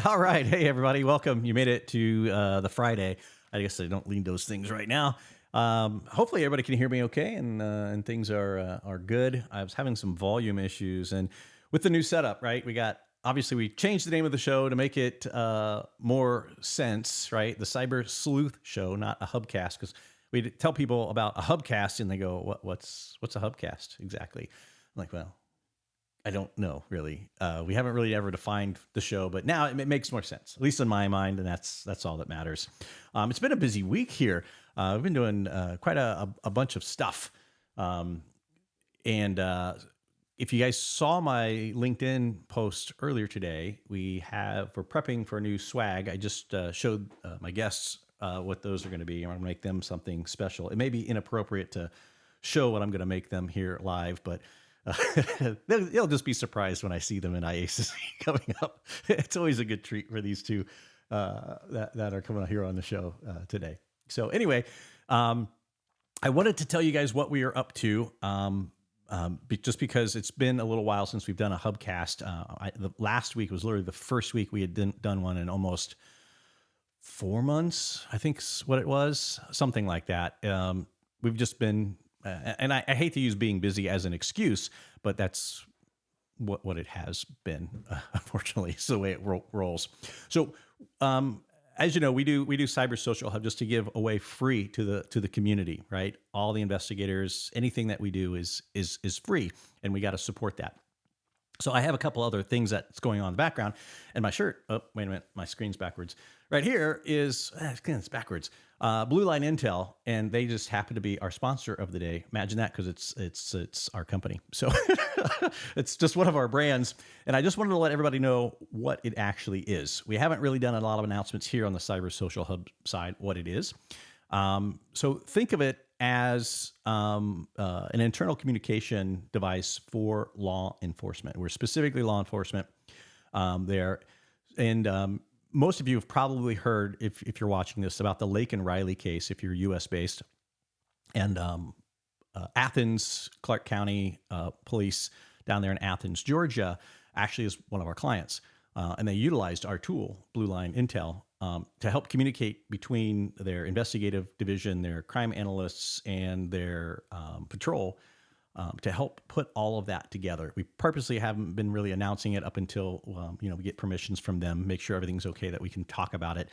All right. Hey, everybody. Welcome. You made it to the Friday. I guess I don't lead those things right now. Hopefully everybody can hear me okay, and things are good. I was having some volume issues, and with the new setup, right, obviously we changed the name of the show to make it more sense, right? The Cyber Sleuth Show, not a hubcast, because we tell people about a hubcast and they go, what's a hubcast exactly? I'm like, well, I don't know, really. We haven't really ever defined the show, but now it makes more sense, at least in my mind, and that's all that matters. It's been a busy week here. We've been doing quite a bunch of stuff. And if you guys saw my LinkedIn post earlier today, we're prepping for a new swag. I just showed my guests what those are going to be. I'm going to make them something special. It may be inappropriate to show what I'm going to make them here live, but they'll just be surprised when I see them in IACC coming up. It's always a good treat for these two that are coming out here on the show today. So anyway, I wanted to tell you guys what we are up to, just because it's been a little while since we've done a hubcast. The last week was literally the first week we had done one in almost 4 months, I think is what it was, something like that. We've just been... and I hate to use being busy as an excuse, but that's what it has been. Unfortunately, it's the way it rolls. So, as you know, we do Cyber Social Hub just to give away free to the community, right? All the investigators, anything that we do is free, and we got to support that. So I have a couple other things that's going on in the background, and my shirt. Oh, wait a minute, my screen's backwards. Right here is it's backwards. Blue Line Intel, and they just happen to be our sponsor of the day. Imagine that, because it's our company. So it's just one of our brands, and I just wanted to let everybody know what it actually is. We haven't really done a lot of announcements here on the Cyber Social Hub side what it is. So think of it as an internal communication device for law enforcement. We're specifically law enforcement there. And most of you have probably heard, if you're watching this, about the Lake and Riley case, if you're US based. And Athens, Clark County Police down there in Athens, Georgia, actually is one of our clients. And they utilized our tool, Blue Line Intel, to help communicate between their investigative division, their crime analysts, and their patrol, to help put all of that together. We purposely haven't been really announcing it up until we get permissions from them, make sure everything's okay, that we can talk about it.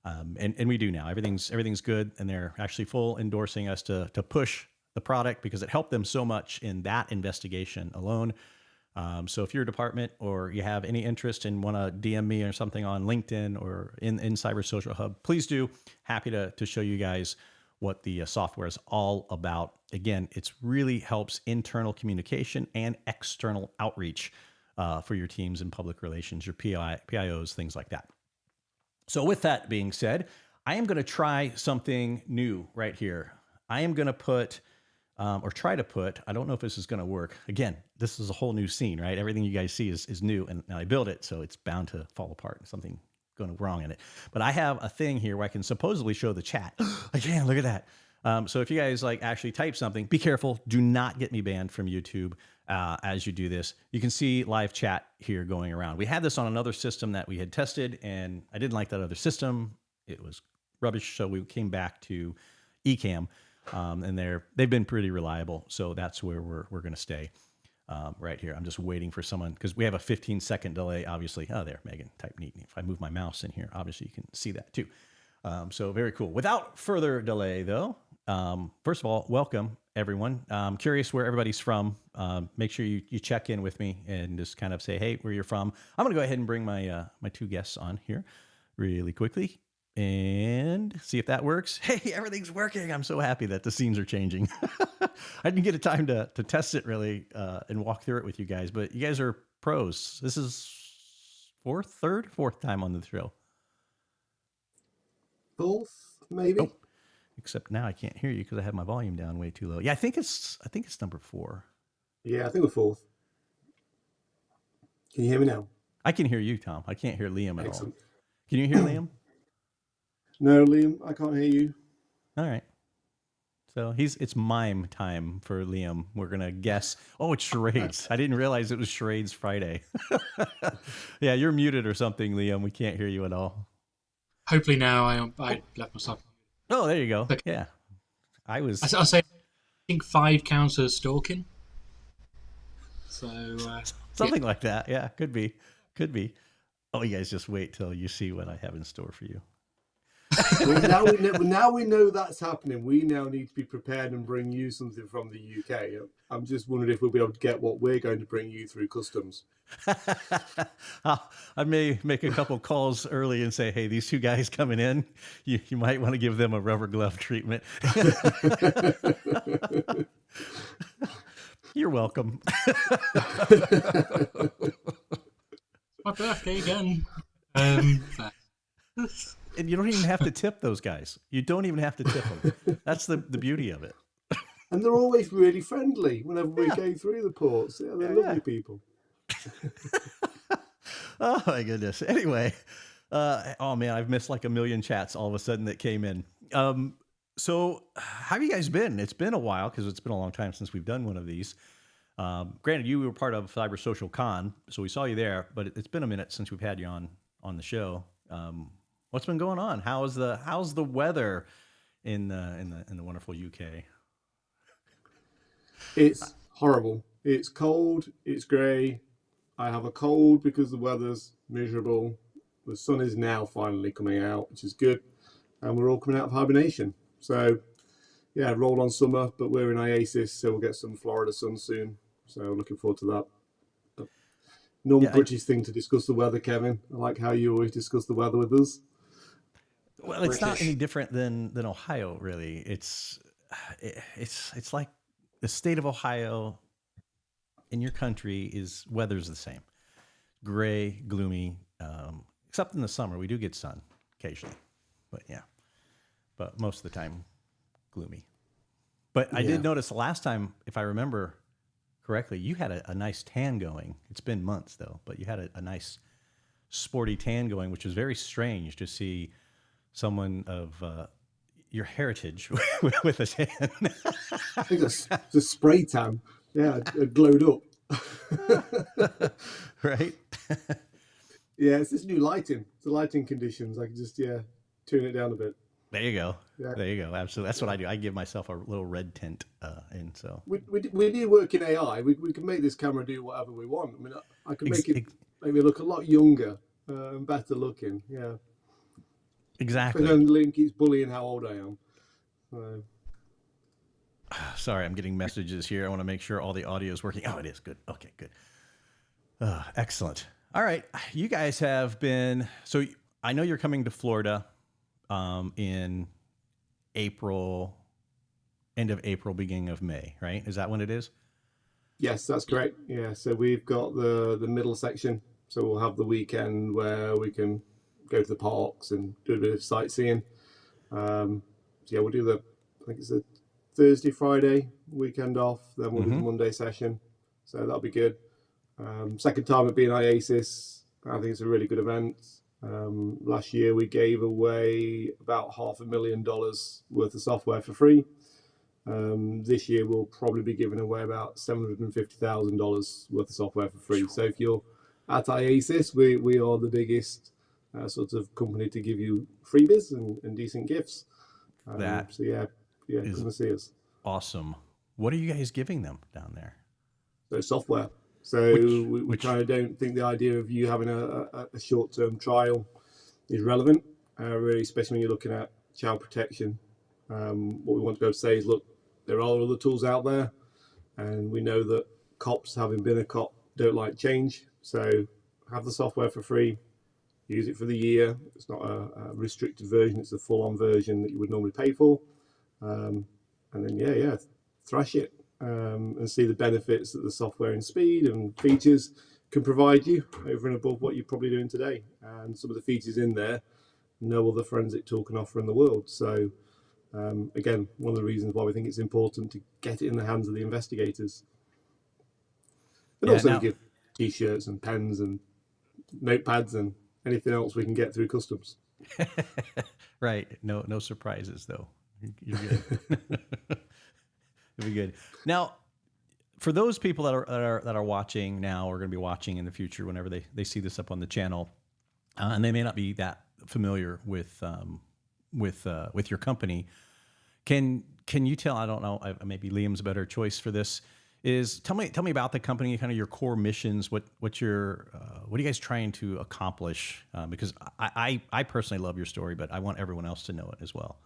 And we do now. Everything's good, and they're actually full endorsing us to push the product because it helped them so much in that investigation alone. So if you're a department or you have any interest and want to DM me or something on LinkedIn or in Cyber Social Hub, please do. Happy to show you guys what the software is all about. Again, it really helps internal communication and external outreach for your teams in public relations, your PIOs, things like that. So with that being said, I am going to try something new right here. I am going to put... or try to put, I don't know if this is going to work. Again, this is a whole new scene, right? Everything you guys see is new, and I built it, so it's bound to fall apart. Something going wrong in it. But I have a thing here where I can supposedly show the chat. I can, look at that. So if you guys actually type something, be careful. Do not get me banned from YouTube as you do this. You can see live chat here going around. We had this on another system that we had tested, and I didn't like that other system. It was rubbish, so we came back to Ecamm. And they've been pretty reliable, so that's where we're going to stay right here. I'm just waiting for someone, because we have a 15-second delay, obviously. Oh, there, Megan, type neat. If I move my mouse in here, obviously you can see that too. So very cool. Without further delay, though, first of all, welcome everyone. I'm curious where everybody's from. Make sure you check in with me and just kind of say, hey, where you're from. I'm going to go ahead and bring my my two guests on here really quickly and see if that works. Hey, everything's working. I'm so happy that the scenes are changing. I didn't get a time to test it really and walk through it with you guys, but you guys are pros. This is fourth time on the show. Fourth, maybe. Oh, except now I can't hear you because I have my volume down way too low. Yeah, I think it's number 4. Yeah, I think we're fourth. Can you hear me now? I can hear you, Tom. I can't hear Liam at Excellent. all. Can you hear Liam? No, Liam, I can't hear you. All right. So it's mime time for Liam. We're going to guess. Oh, it's charades. I didn't realize it was charades Friday. Yeah, you're muted or something, Liam. We can't hear you at all. Hopefully now I left myself. Oh, there you go. Okay. Yeah. I'll say, I think 5 counts as stalking. So something like that. Yeah, could be. Oh, you guys just wait till you see what I have in store for you. Well, now we know that's happening. We now need to be prepared and bring you something from the UK. I'm just wondering if we'll be able to get what we're going to bring you through customs. I may make a couple calls early and say, hey, these 2 guys coming in, you might want to give them a rubber glove treatment. You're welcome. my birthday again. And you don't even have to tip those guys. You don't even have to tip them. That's the beauty of it. And they're always really friendly whenever we go through the ports. Yeah, they're lovely people. Oh my goodness. Anyway, oh man, I've missed like a million chats all of a sudden that came in. So how have you guys been? It's been a while because it's been a long time since we've done one of these. Granted, you were part of Cyber Social Con, so we saw you there, but it's been a minute since we've had you on the show. What's been going on? How's the weather in the wonderful UK? It's horrible. It's cold. It's grey. I have a cold because the weather's miserable. The sun is now finally coming out, which is good, and we're all coming out of hibernation. So, yeah, roll on summer, but we're in IASIS, so we'll get some Florida sun soon. So, looking forward to that. But normal British thing to discuss the weather, Kevin. I like how you always discuss the weather with us. Well, it's not any different than Ohio, really. It's like the state of Ohio in your country weather's the same. Gray, gloomy, except in the summer. We do get sun occasionally, but most of the time gloomy. But I did notice the last time, if I remember correctly, you had a nice tan going. It's been months though, but you had a nice sporty tan going, which was very strange to see someone of your heritage with a tan. I think it's a spray tan. Yeah, it glowed up. Right? Yeah, it's this new lighting. It's the lighting conditions. I can just, tune it down a bit. There you go. Yeah. There you go. Absolutely. That's what I do. I give myself a little red tint in. So we do work in AI. We can make this camera do whatever we want. I mean, I can make it maybe look a lot younger and better looking. Yeah. Exactly. But then Link keeps bullying how old I am. So. Sorry, I'm getting messages here. I want to make sure all the audio is working. Oh, it is. Good. Okay, good. Excellent. All right. You guys have been, so I know you're coming to Florida in April, end of April, beginning of May, right? Is that when it is? Yes, that's correct. Yeah, so we've got the middle section. So we'll have the weekend where we can go to the parks and do a bit of sightseeing. So yeah, we'll do I think it's a Thursday, Friday weekend off. Then we'll do the Monday session. So that'll be good. Second time at being IASIS. I think it's a really good event. Last year we gave away about $500,000 worth of software for free. This year we'll probably be giving away about $750,000 worth of software for free. So if you're at IASIS, we are the biggest sort of company to give you freebies and decent gifts. So yeah, come and see us. Awesome. What are you guys giving them down there? So software. So we kind of don't think the idea of you having a short-term trial is relevant, really, especially when you're looking at child protection. What we want to be able to say is, look, there are other tools out there, and we know that cops, having been a cop, don't like change. So have the software for free, use it for the year. It's not a restricted version, it's a full-on version that you would normally pay for. And then, thrash it. And see the benefits that the software and speed and features can provide you over and above what you're probably doing today. And some of the features in there, no other forensic tool can offer in the world. So again, one of the reasons why we think it's important to get it in the hands of the investigators. And also we give t-shirts and pens and notepads and anything else we can get through customs. Right. No surprises though. You're good. It'll be good. Now, for those people that are watching now, or going to be watching in the future, whenever they see this up on the channel, and they may not be that familiar with your company, can you tell? I don't know. Maybe Liam's a better choice for this. Tell me about the company, kind of your core missions. What are you guys trying to accomplish? Because I personally love your story, but I want everyone else to know it as well.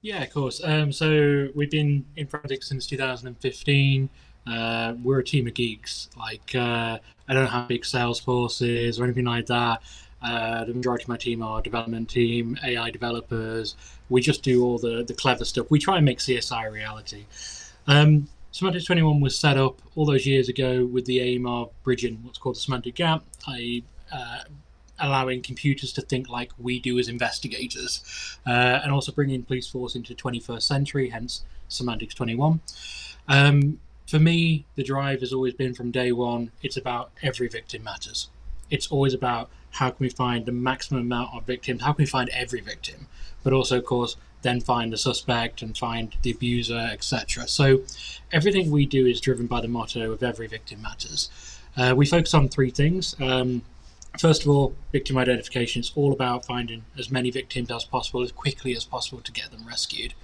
Yeah, of course. So we've been in forensics since 2015. We're a team of geeks. Like, I don't have big sales forces or anything like that. The majority of my team are development team, AI developers. We just do all the clever stuff. We try and make CSI a reality. Semantics 21 was set up all those years ago with the aim of bridging what's called the semantic gap, i.e. Allowing computers to think like we do as investigators, and also bringing police force into the 21st century, hence Semantics 21. For me, the drive has always been from day one, it's about every victim matters. It's always about how can we find the maximum amount of victims, how can we find every victim, but also, of course, then find the suspect and find the abuser, etc. So everything we do is driven by the motto of every victim matters. We focus on three things. First of all, victim identification. It's all about finding as many victims as possible, as quickly as possible to get them rescued.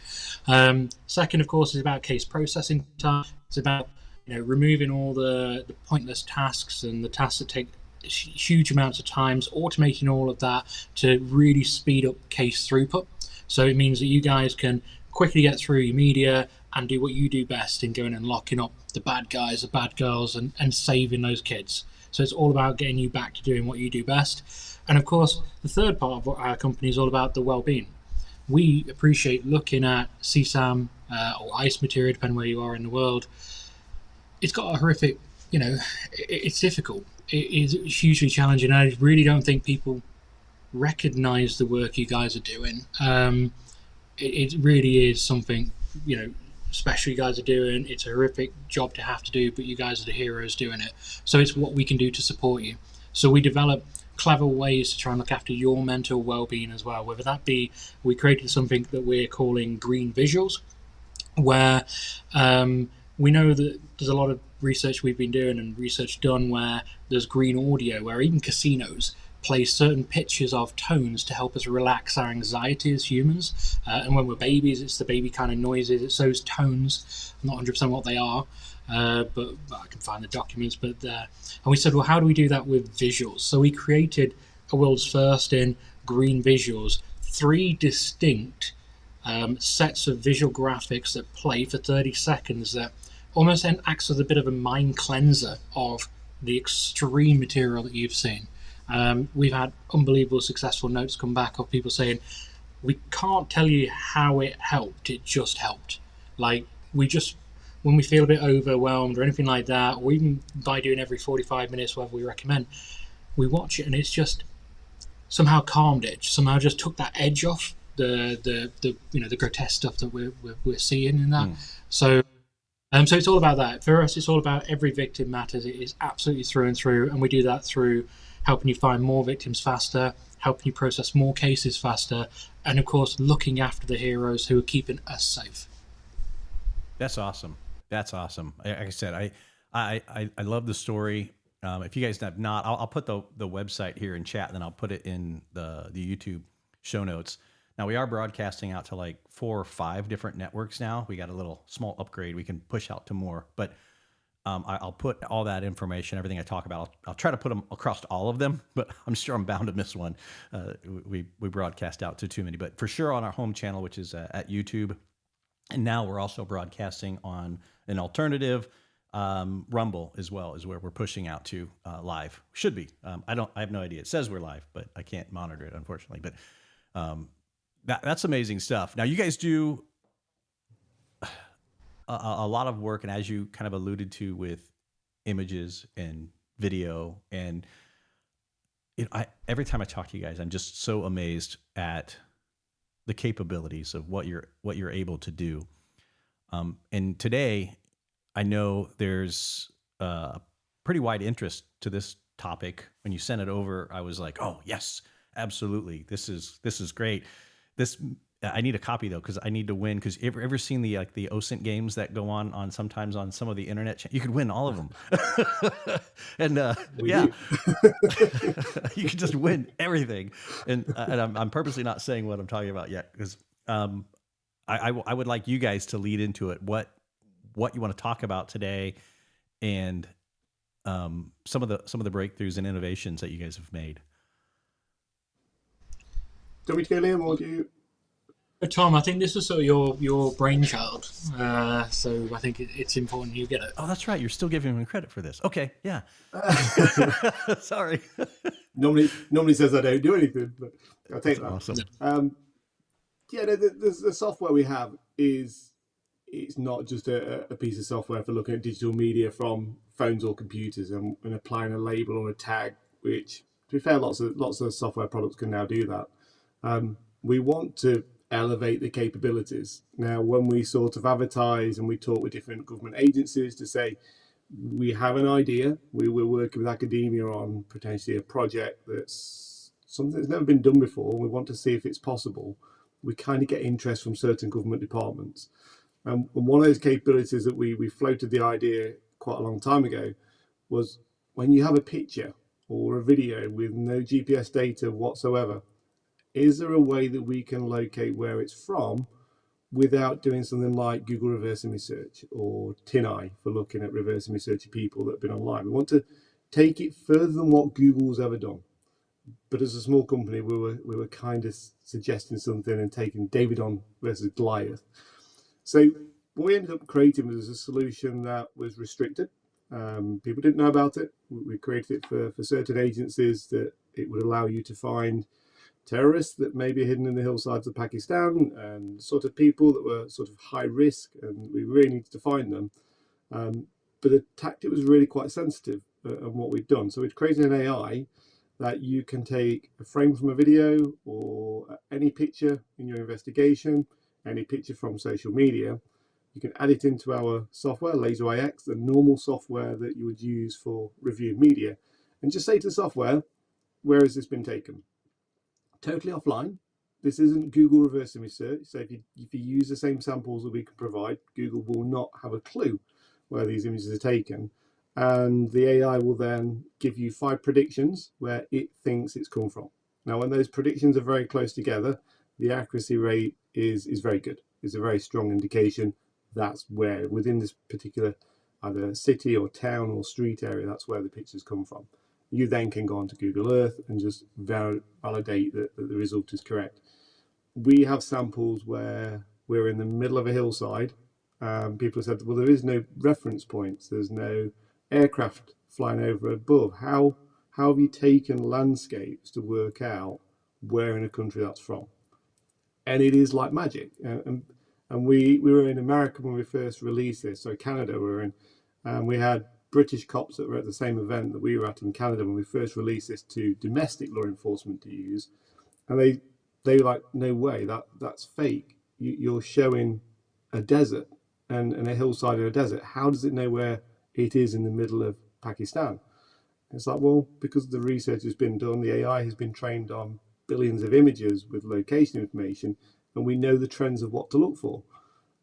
Second, of course, is about case processing time. It's about removing all the pointless tasks and the tasks that take huge amounts of time, automating all of that to really speed up case throughput. So it means that you guys can quickly get through your media and do what you do best in going and locking up the bad guys, the bad girls, and saving those kids. So it's all about getting you back to doing what you do best. And of course, the third part of our company is all about the well-being. We appreciate looking at CSAM or ICE material, depending where you are in the world. It's got a horrific, it's difficult. It is hugely challenging. I really don't think people recognize the work you guys are doing. It really is something, special you guys are doing. It's a horrific job to have to do, but you guys are the heroes doing it. So it's what we can do to support you. So we develop clever ways to try and look after your mental well-being as well, whether that be, we created something that we're calling green visuals, where we know that there's a lot of research we've been doing and research done where there's green audio, where even casinos play certain pitches of tones to help us relax our anxiety as humans. And when we're babies, it's the baby kind of noises, it's those tones. I'm not 100% what they are, but I can find the documents. But and we said, well, how do we do that with visuals? So we created a world's first in green visuals, 3 distinct sets of visual graphics that play for 30 seconds that almost acts as a bit of a mind cleanser of the extreme material that you've seen. We've had unbelievable successful notes come back of people saying, we can't tell you how it helped, it just helped. Like, when we feel a bit overwhelmed or anything like that, or even by doing every 45 minutes, whatever we recommend, we watch it and it's just somehow calmed it, somehow just took that edge off the grotesque stuff that we're seeing in that. So it's all about that. For us, it's all about every victim matters. It is absolutely through and through, and we do that through helping you find more victims faster, helping you process more cases faster, and of course, looking after the heroes who are keeping us safe. That's awesome. That's awesome. Like I said, I love the story. If you guys have not, I'll put the website here in chat, and then I'll put it in the YouTube show notes. Now, we are broadcasting out to like 4 or 5 different networks now. We got a little small upgrade. We can push out to more, but I'll put all that information, everything I talk about, I'll try to put them across all of them, but I'm sure I'm bound to miss one. We broadcast out to too many, but for sure on our home channel, which is at YouTube. And now we're also broadcasting on an alternative, Rumble as well, is where we're pushing out to live. Should be. I have no idea. It says we're live, but I can't monitor it, unfortunately. But that's amazing stuff. Now, you guys do a lot of work, and as you kind of alluded to, with images and video, and every time I talk to you guys, I'm just so amazed at the capabilities of what you're able to do. And today, I know there's a pretty wide interest to this topic. When you sent it over, I was like, oh yes, absolutely, this is great. This I need a copy though, because I need to win. Because ever seen the the OSINT games that go on sometimes on some of the internet? You could win all of them, and yeah, you could just win everything. And I'm purposely not saying what I'm talking about yet, because I would like you guys to lead into it. What you want to talk about today, and some of the breakthroughs and innovations that you guys have made. Do you want me to go, Liam, or do you? Tom, I think this was sort of your brainchild, so I think it's important you get it. Oh, that's right. You're still giving him credit for this. Okay, yeah. Sorry. Normally says I don't do anything, but I'll take that. Awesome. Yeah, the software we have it's not just a piece of software for looking at digital media from phones or computers and applying a label or a tag, which, to be fair, lots of software products can now do that. We want to elevate the capabilities. Now, when we sort of advertise and we talk with different government agencies to say, we have an idea, we're working with academia on potentially a project that's something that's never been done before, we want to see if it's possible, we kind of get interest from certain government departments. And one of those capabilities that we floated the idea quite a long time ago was when you have a picture or a video with no GPS data whatsoever, is there a way that we can locate where it's from without doing something like Google reverse image search or TinEye for looking at reverse image search of people that have been online? We want to take it further than what Google's ever done. But as a small company, we were kind of suggesting something and taking David on versus Goliath. So what we ended up creating was a solution that was restricted. People didn't know about it. We created it for certain agencies that it would allow you to find terrorists that may be hidden in the hillsides of Pakistan and sort of people that were sort of high risk, and we really needed to find them. But the tactic was really quite sensitive on what we'd done. So we'd created an AI that you can take a frame from a video or any picture in your investigation, any picture from social media. You can add it into our software, LASEri-X, the normal software that you would use for reviewing media, and just say to the software, where has this been taken? Totally offline. This isn't Google reverse image search. So if you use the same samples that we can provide, Google will not have a clue where these images are taken. And the AI will then give you 5 predictions where it thinks it's come from. Now, when those predictions are very close together, the accuracy rate is very good. It's a very strong indication that's where, within this particular either city or town or street area, that's where the pictures come from. You then can go onto Google Earth and just validate that the result is correct. We have samples where we're in the middle of a hillside. People have said, well, there is no reference points. There's no aircraft flying over above. How have you taken landscapes to work out where in a country that's from? And it is like magic. And we were in America when we first released this. So Canada we were in, and we had British cops that were at the same event that we were at in Canada when we first released this to domestic law enforcement to use, and they were like, no way, that's fake. You're showing a desert and a hillside in a desert. How does it know where it is in the middle of Pakistan? It's like, well, because the research has been done, the AI has been trained on billions of images with location information, and we know the trends of what to look for.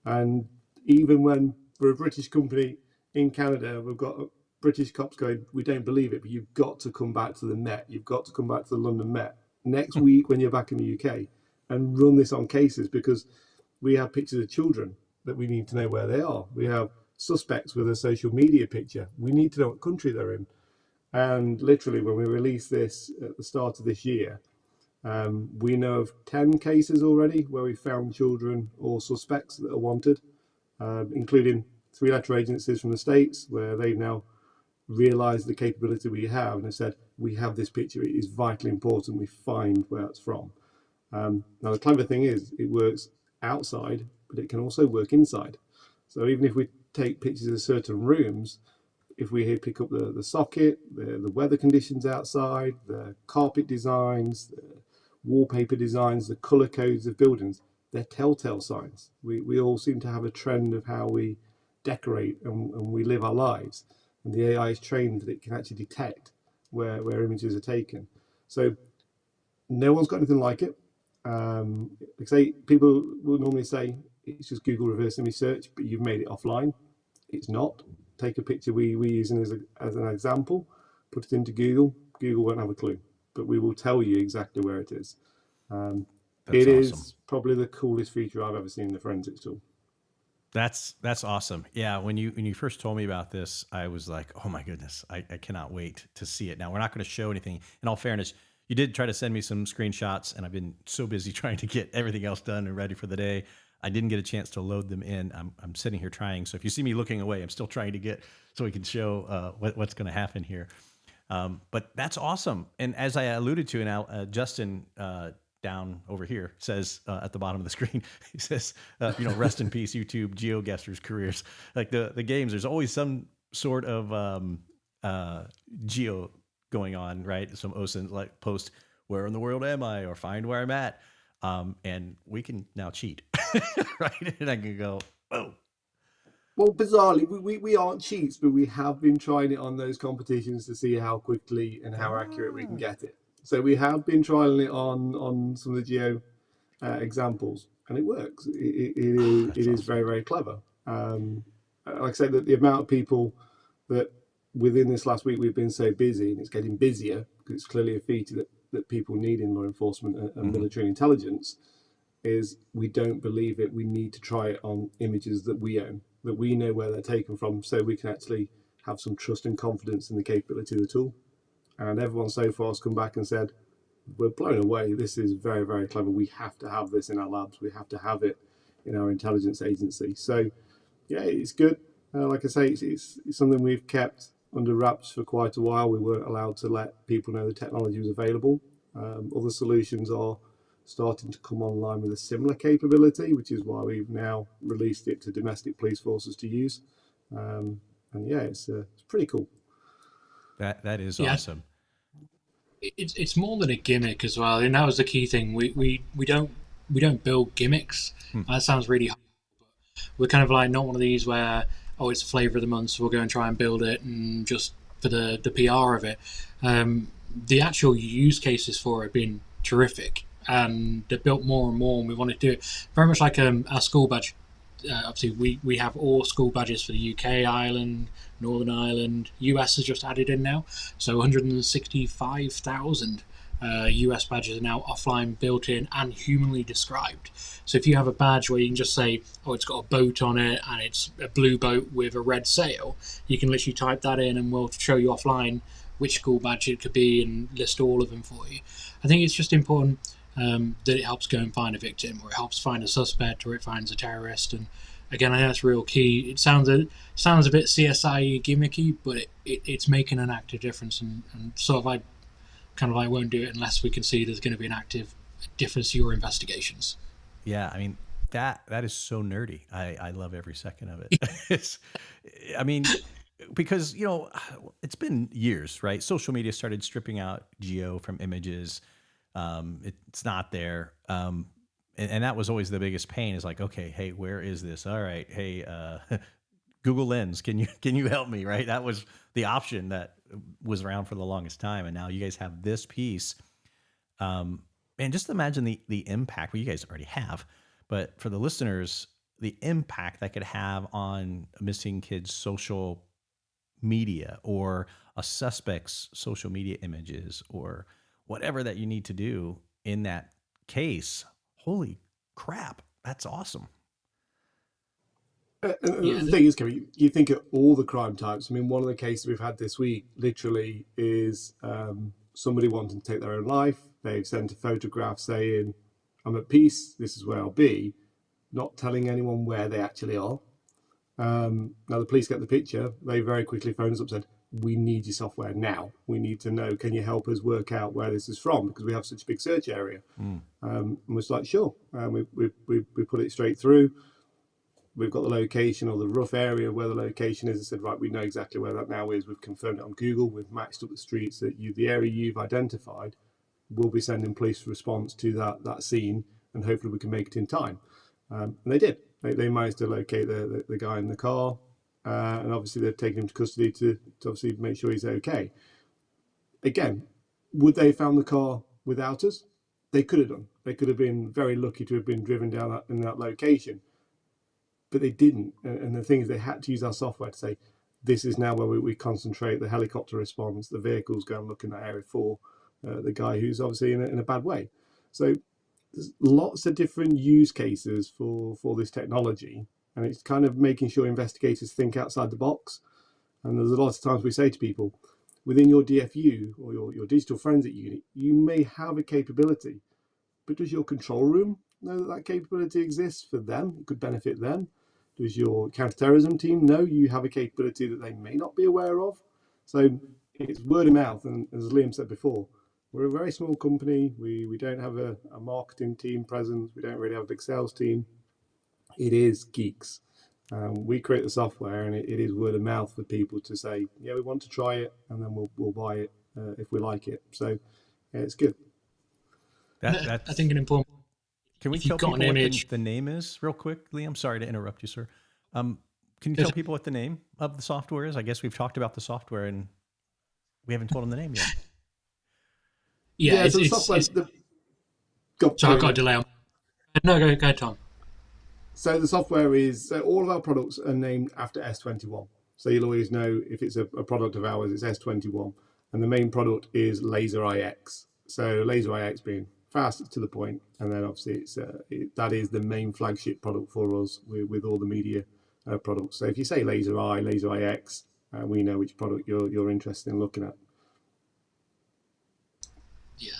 And even when we're a British company in Canada, we've got British cops going, we don't believe it, but you've got to come back to the Met. You've got to come back to the London Met next week when you're back in the UK and run this on cases, because we have pictures of children that we need to know where they are. We have suspects with a social media picture. We need to know what country they're in. And literally, when we released this at the start of this year, we know of 10 cases already where we found children or suspects that are wanted, including 3-letter agencies from the States, where they've now realised the capability we have and have said, we have this picture, it is vitally important we find where it's from. Now, the clever thing is, it works outside, but it can also work inside. So even if we take pictures of certain rooms, if we pick up the socket, the weather conditions outside, the carpet designs, the wallpaper designs, the colour codes of buildings, they're telltale signs. We all seem to have a trend of how we decorate and we live our lives, and the AI is trained that it can actually detect where images are taken. So no one's got anything like it. Like say, people will normally say it's just Google reverse image search, but you've made it offline. It's not. Take a picture we're using as an example, put it into Google. Google won't have a clue, but we will tell you exactly where it is. It awesome. is probably the coolest feature I've ever seen in the forensics tool. That's awesome. Yeah, when you first told me about this, I was like, oh my goodness, I cannot wait to see it. Now we're not going to show anything. In all fairness, you did try to send me some screenshots, and I've been so busy trying to get everything else done and ready for the day. I didn't get a chance to load them in. I'm sitting here trying. So if you see me looking away, I'm still trying to get so we can show what's going to happen here. But that's awesome. And as I alluded to, now Justin down over here says at the bottom of the screen, he says, rest in peace, YouTube GeoGuessers careers. Like the games, there's always some sort of geo going on, right? Some OSINT like post, where in the world am I, or find where I'm at. And we can now cheat, right? And I can go, oh. Well, bizarrely, we aren't cheats, but we have been trying it on those competitions to see how quickly and how accurate we can get it. So we have been trialing it on some of the geo examples, and it works. It is very, very clever. Like I said, that the amount of people that within this last week we've been so busy, and it's getting busier because it's clearly a feature that people need in law enforcement and military intelligence, is we don't believe it. We need to try it on images that we own, that we know where they're taken from, so we can actually have some trust and confidence in the capability of the tool. And everyone so far has come back and said, we're blown away. This is very, very clever. We have to have this in our labs. We have to have it in our intelligence agency. So, yeah, it's good. Like I say, it's something we've kept under wraps for quite a while. We weren't allowed to let people know the technology was available. Other solutions are starting to come online with a similar capability, which is why we've now released it to domestic police forces to use. And yeah, it's pretty cool. That is awesome. It's more than a gimmick as well, and that was the key thing. We don't build gimmicks. That sounds really hard, but we're kind of like not one of these where, oh, it's a flavor of the month, so we'll go and try and build it and just for the PR of it. The actual use cases for it have been terrific, and they're built more and more, and we want to do it very much like our school badge. Obviously, we have all school badges for the UK, Ireland, Northern Ireland. US has just added in now, so 165,000 US badges are now offline, built in, and humanly described. So if you have a badge where you can just say, oh, it's got a boat on it and it's a blue boat with a red sail, you can literally type that in and we'll show you offline which school badge it could be and list all of them for you. I think it's just important that it helps go and find a victim, or it helps find a suspect, or it finds a terrorist. And again, I think that's real key. It sounds a bit CSI gimmicky, but it's making an active difference, and sort of I won't do it unless we can see there's going to be an active difference to your investigations. Yeah, I mean that is so nerdy. I love every second of it. Because it's been years, right? Social media started stripping out geo from images. It's not there. And that was always the biggest pain, is like, okay, hey, where is this? All right. Hey, Google Lens, can you help me? Right. That was the option that was around for the longest time. And now you guys have this piece. And just imagine the impact. Well, you guys already have, but for the listeners, the impact that could have on a missing kid's social media, or a suspect's social media images, or whatever that you need to do in that case. Holy crap, that's awesome. The thing is, Kevin, you think of all the crime types. I mean, one of the cases we've had this week literally is somebody wanting to take their own life. They've sent a photograph saying, I'm at peace, this is where I'll be, not telling anyone where they actually are. Now the police get the picture. They very quickly phoned us up and said, we need your software now. We need to know, can you help us work out where this is from, because we have such a big search area. And we're like, sure. We put it straight through. We've got the location, or the rough area where the location is. I said, right, we know exactly where that now is. We've confirmed it on Google. We've matched up the streets that the area you've identified. We'll be sending police response to that scene, and hopefully we can make it in time. And they did. They managed to locate the guy in the car, and obviously they've taken him to custody to obviously make sure he's okay. Again, would they have found the car without us? They could have done. They could have been very lucky to have been driven down in that location, but they didn't. And the thing is, they had to use our software to say, this is now where we concentrate the helicopter response, the vehicles go and look in that area for the guy who's obviously in a bad way. So there's lots of different use cases for this technology, and it's kind of making sure investigators think outside the box. And there's a lot of times we say to people, within your DFU or your digital forensic unit, you may have a capability, but does your control room know that capability exists for them? It could benefit them. Does your counterterrorism team know you have a capability that they may not be aware of? So it's word of mouth. And as Liam said before, we're a very small company. We don't have a marketing team presence. We don't really have a big sales team. It is geeks. We create the software, and it is word of mouth for people to say, yeah, we want to try it, and then we'll buy it if we like it. So yeah, it's good. I think an important. Can we tell people what the name is real quick, Liam? Sorry to interrupt you, sir. Can you tell people what the name of the software is? I guess we've talked about the software, and we haven't told them the name yet. Yeah, so the software. Sorry, I've got a delay on. No, go ahead, Tom. So the software is, all of our products are named after S21. So you'll always know if it's a product of ours, it's S21. And the main product is LASERi-X. So LASERi-X being fast to the point, and then obviously that is the main flagship product for us with all the media products. So if you say LASERi-X, we know which product you're interested in looking at. Yeah,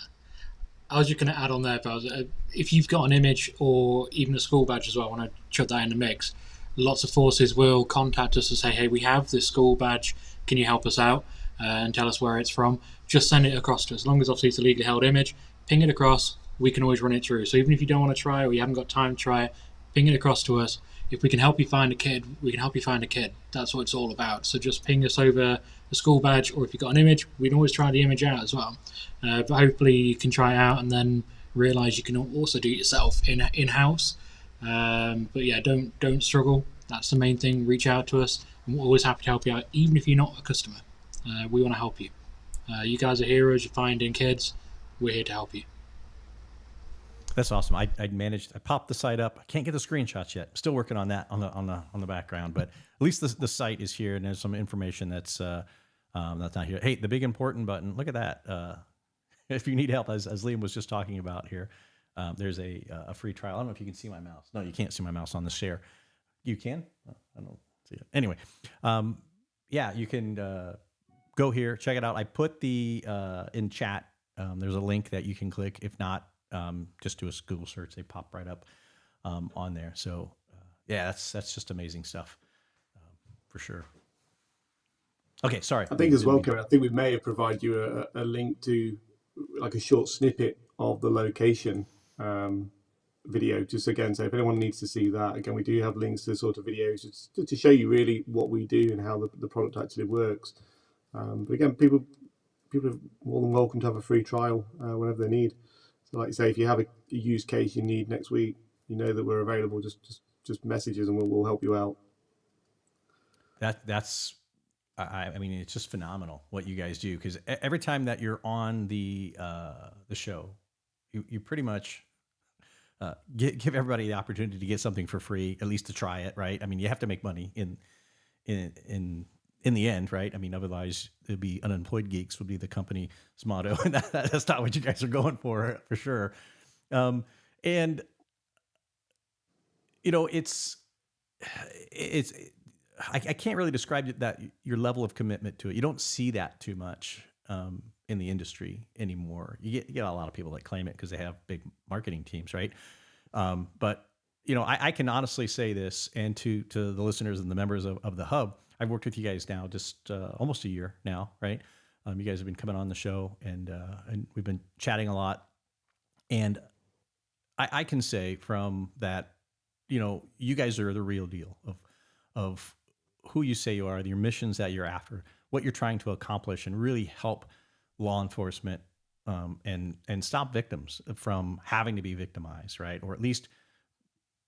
I was just going to add on there, but if you've got an image or even a school badge as well, I want to chuck that in the mix. Lots of forces will contact us to say, hey, we have this school badge, can you help us out and tell us where it's from? Just send it across to us. As long as obviously it's a legally held image, ping it across, we can always run it through. So even if you don't want to try it or you haven't got time to try it, ping it across to us. If we can help you find a kid, we can help you find a kid. That's what it's all about. So just ping us over the school badge, or if you've got an image, we can always try the image out as well. But hopefully you can try it out and then realize you can also do it yourself in-house. But yeah, don't struggle. That's the main thing. Reach out to us, and we're always happy to help you out, even if you're not a customer. We want to help you. You guys are heroes. You're finding kids. We're here to help you. That's awesome. I popped the site up. I can't get the screenshots yet. Still working on that on the background, but at least the site is here, and there's some information that's not here. Hey, the big important button. Look at that. If you need help, as Liam was just talking about here, there's a free trial. I don't know if you can see my mouse. No, you can't see my mouse on the share. You can? I don't see it. Anyway, yeah, you can go here, check it out. I put the in chat. There's a link that you can click. If not, just do a Google search. They pop right up on there. So yeah, that's just amazing stuff for sure. Okay, sorry. I think as well, Kevin, I think we may have provided you a link to like a short snippet of the location video, just again, so if anyone needs to see that, again, we do have links to sort of videos just to show you really what we do and how the product actually works. But again, people are more than welcome to have a free trial whenever they need. So like you say, if you have a use case you need next week, you know that we're available, just message us and we'll help you out. That's I mean, it's just phenomenal what you guys do, because every time that you're on the show, you pretty much give everybody the opportunity to get something for free, at least to try it, right? I mean, you have to make money in the end, right? I mean, otherwise it'd be unemployed geeks would be the company's motto, and that's not what you guys are going for sure. And you know, it's I can't really describe that your level of commitment to it. You don't see that too much in the industry anymore. You get a lot of people that claim it because they have big marketing teams, right? But you know, I can honestly say this, and to the listeners and the members of the Hub, I've worked with you guys now just almost a year now, right? You guys have been coming on the show, and we've been chatting a lot, and I can say from that, you know, you guys are the real deal of who you say you are, your missions that you're after, what you're trying to accomplish, and really help law enforcement and stop victims from having to be victimized, right? Or at least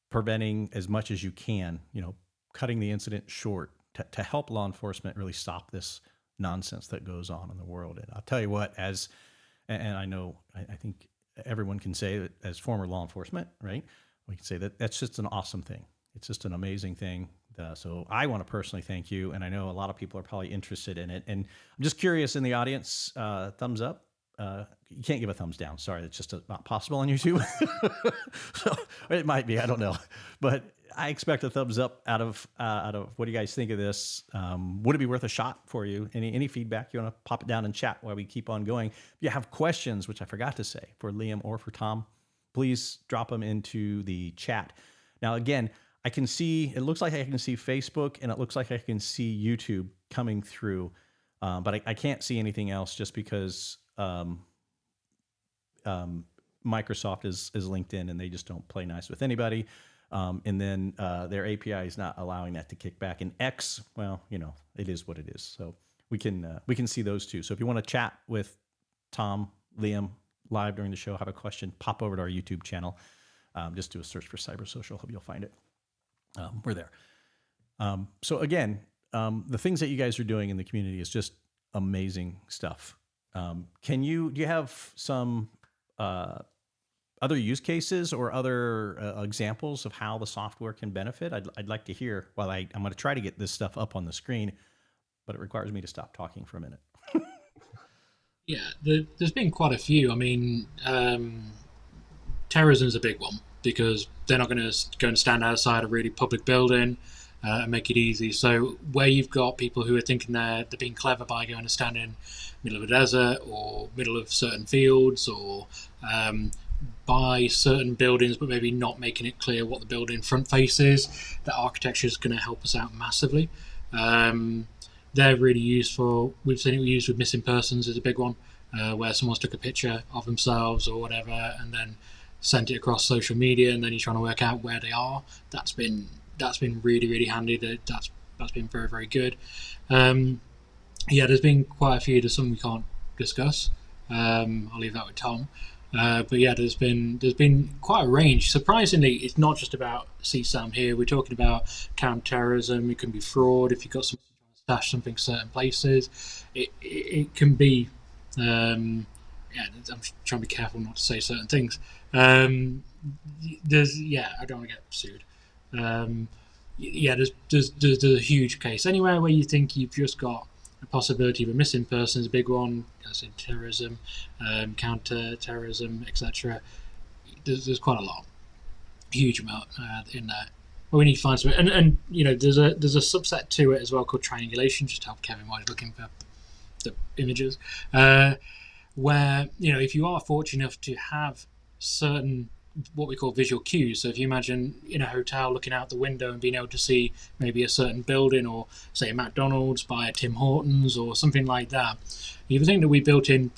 preventing as much as you can, you know, cutting the incident short to help law enforcement really stop this nonsense that goes on in the world. And I'll tell you what, and I know, I think everyone can say that as former law enforcement, right? We can say that that's just an awesome thing. It's just an amazing thing. So I want to personally thank you. And I know a lot of people are probably interested in it. And I'm just curious in the audience, thumbs up. You can't give a thumbs down. Sorry, it's just not possible on YouTube. So it might be, I don't know. But I expect a thumbs up out of what do you guys think of this? Would it be worth a shot for you? Any feedback? You want to pop it down in chat while we keep on going. If you have questions, which I forgot to say, for Liam or for Tom, please drop them into the chat. Now, again, I can see, it looks like I can see Facebook and it looks like I can see YouTube coming through, but I can't see anything else just because Microsoft is linked in and they just don't play nice with anybody. And then their API is not allowing that to kick back. And X, well, you know, it is what it is. So we can see those two. So if you want to chat with Tom, Liam live during the show, have a question, pop over to our YouTube channel. Just do a search for Cyber Social. Hope you'll find it. We're there. So again, the things that you guys are doing in the community is just amazing stuff. Do you have some other use cases or other examples of how the software can benefit? I'd like to hear. While I'm going to try to get this stuff up on the screen, but it requires me to stop talking for a minute. Yeah, there's been quite a few. I mean, terrorism is a big one because they're not going to go and stand outside a really public building and make it easy. So where you've got people who are thinking they're being clever by going and standing in the middle of a desert or middle of certain fields or by certain buildings, but maybe not making it clear what the building front face is, that architecture is going to help us out massively. They're really useful. We've seen it used with missing persons is a big one, where someone's took a picture of themselves or whatever and then sent it across social media, and then you're trying to work out where they are. That's been really, really handy. That's been very, very good. Yeah, there's been quite a few. There's some we can't discuss. I'll leave that with Tom. But yeah, there's been quite a range. Surprisingly, it's not just about CSAM here. We're talking about counter-terrorism. It can be fraud. If you've got someone trying to stash something certain places, it can be. Yeah, I'm trying to be careful not to say certain things. I don't want to get sued. Yeah, there's a huge case. Anywhere where you think you've just got a possibility of a missing person is a big one. As in terrorism, counter-terrorism, etc. There's quite a lot, huge amount in there. But we need to find something, and you know, there's a subset to it as well called triangulation, just to help Kevin while he's looking for the images. Where, you know, if you are fortunate enough to have certain what we call visual cues, so if you imagine in a hotel looking out the window and being able to see maybe a certain building or say a McDonald's by a Tim Hortons or something like that, the other thing that we built in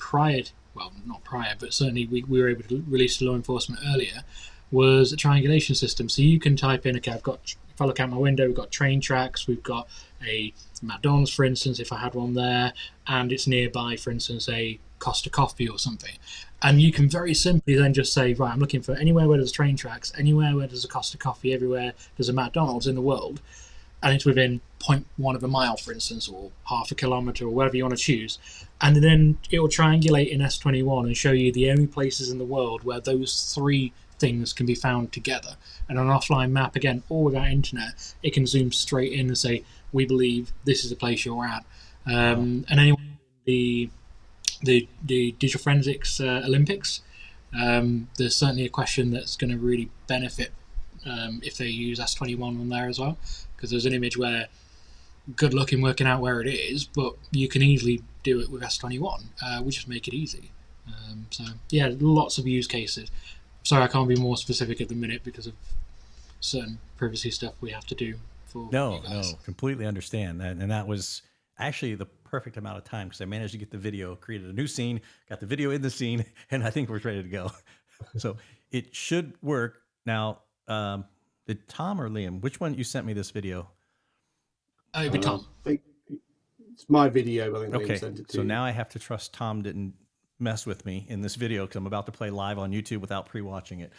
not prior, but certainly we were able to release to law enforcement earlier, was a triangulation system. So you can type in, okay, if I look out my window, we've got train tracks, we've got a McDonald's, for instance, if I had one there, and it's nearby, for instance, a Costa Coffee or something. And you can very simply then just say, right, I'm looking for anywhere where there's train tracks, anywhere where there's a Costa Coffee, everywhere there's a McDonald's in the world, and it's within 0.1 of a mile, for instance, or half a kilometre, or whatever you want to choose. And then it will triangulate in S21 and show you the only places in the world where those three things can be found together. And on an offline map, again, all without internet, it can zoom straight in and say, we believe this is the place you're at. And anyone the digital forensics Olympics, there's certainly a question that's going to really benefit if they use S21 on there as well, because there's an image where good luck in working out where it is, but you can easily do it with S21. We just make it easy. So yeah, lots of use cases. Sorry, I can't be more specific at the minute because of certain privacy stuff we have to do for No, completely understand. And that was actually the perfect amount of time because I managed to get the video, created a new scene, got the video in the scene, and I think we're ready to go. So it should work. Now, did Tom or Liam, which one you sent me this video? Oh, it'd be Tom. I think it's my video. I think Okay, Liam sent it to so you. now I have to trust Tom didn't mess with me in this video because I'm about to play live on YouTube without pre-watching it.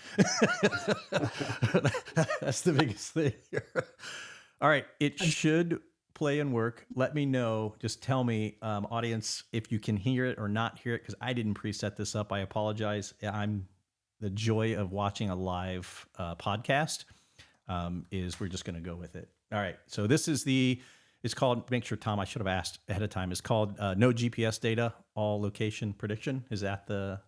That's the biggest thing here. All right, it should play and work. Let me know. Just tell me, audience, if you can hear it or not hear it, because I didn't preset this up. I apologize. I'm the joy of watching a live podcast is we're just going to go with it. All right. So this is it's called, make sure, Tom, I should have asked ahead of time. It's called No GPS Data, All Location Prediction. Is that the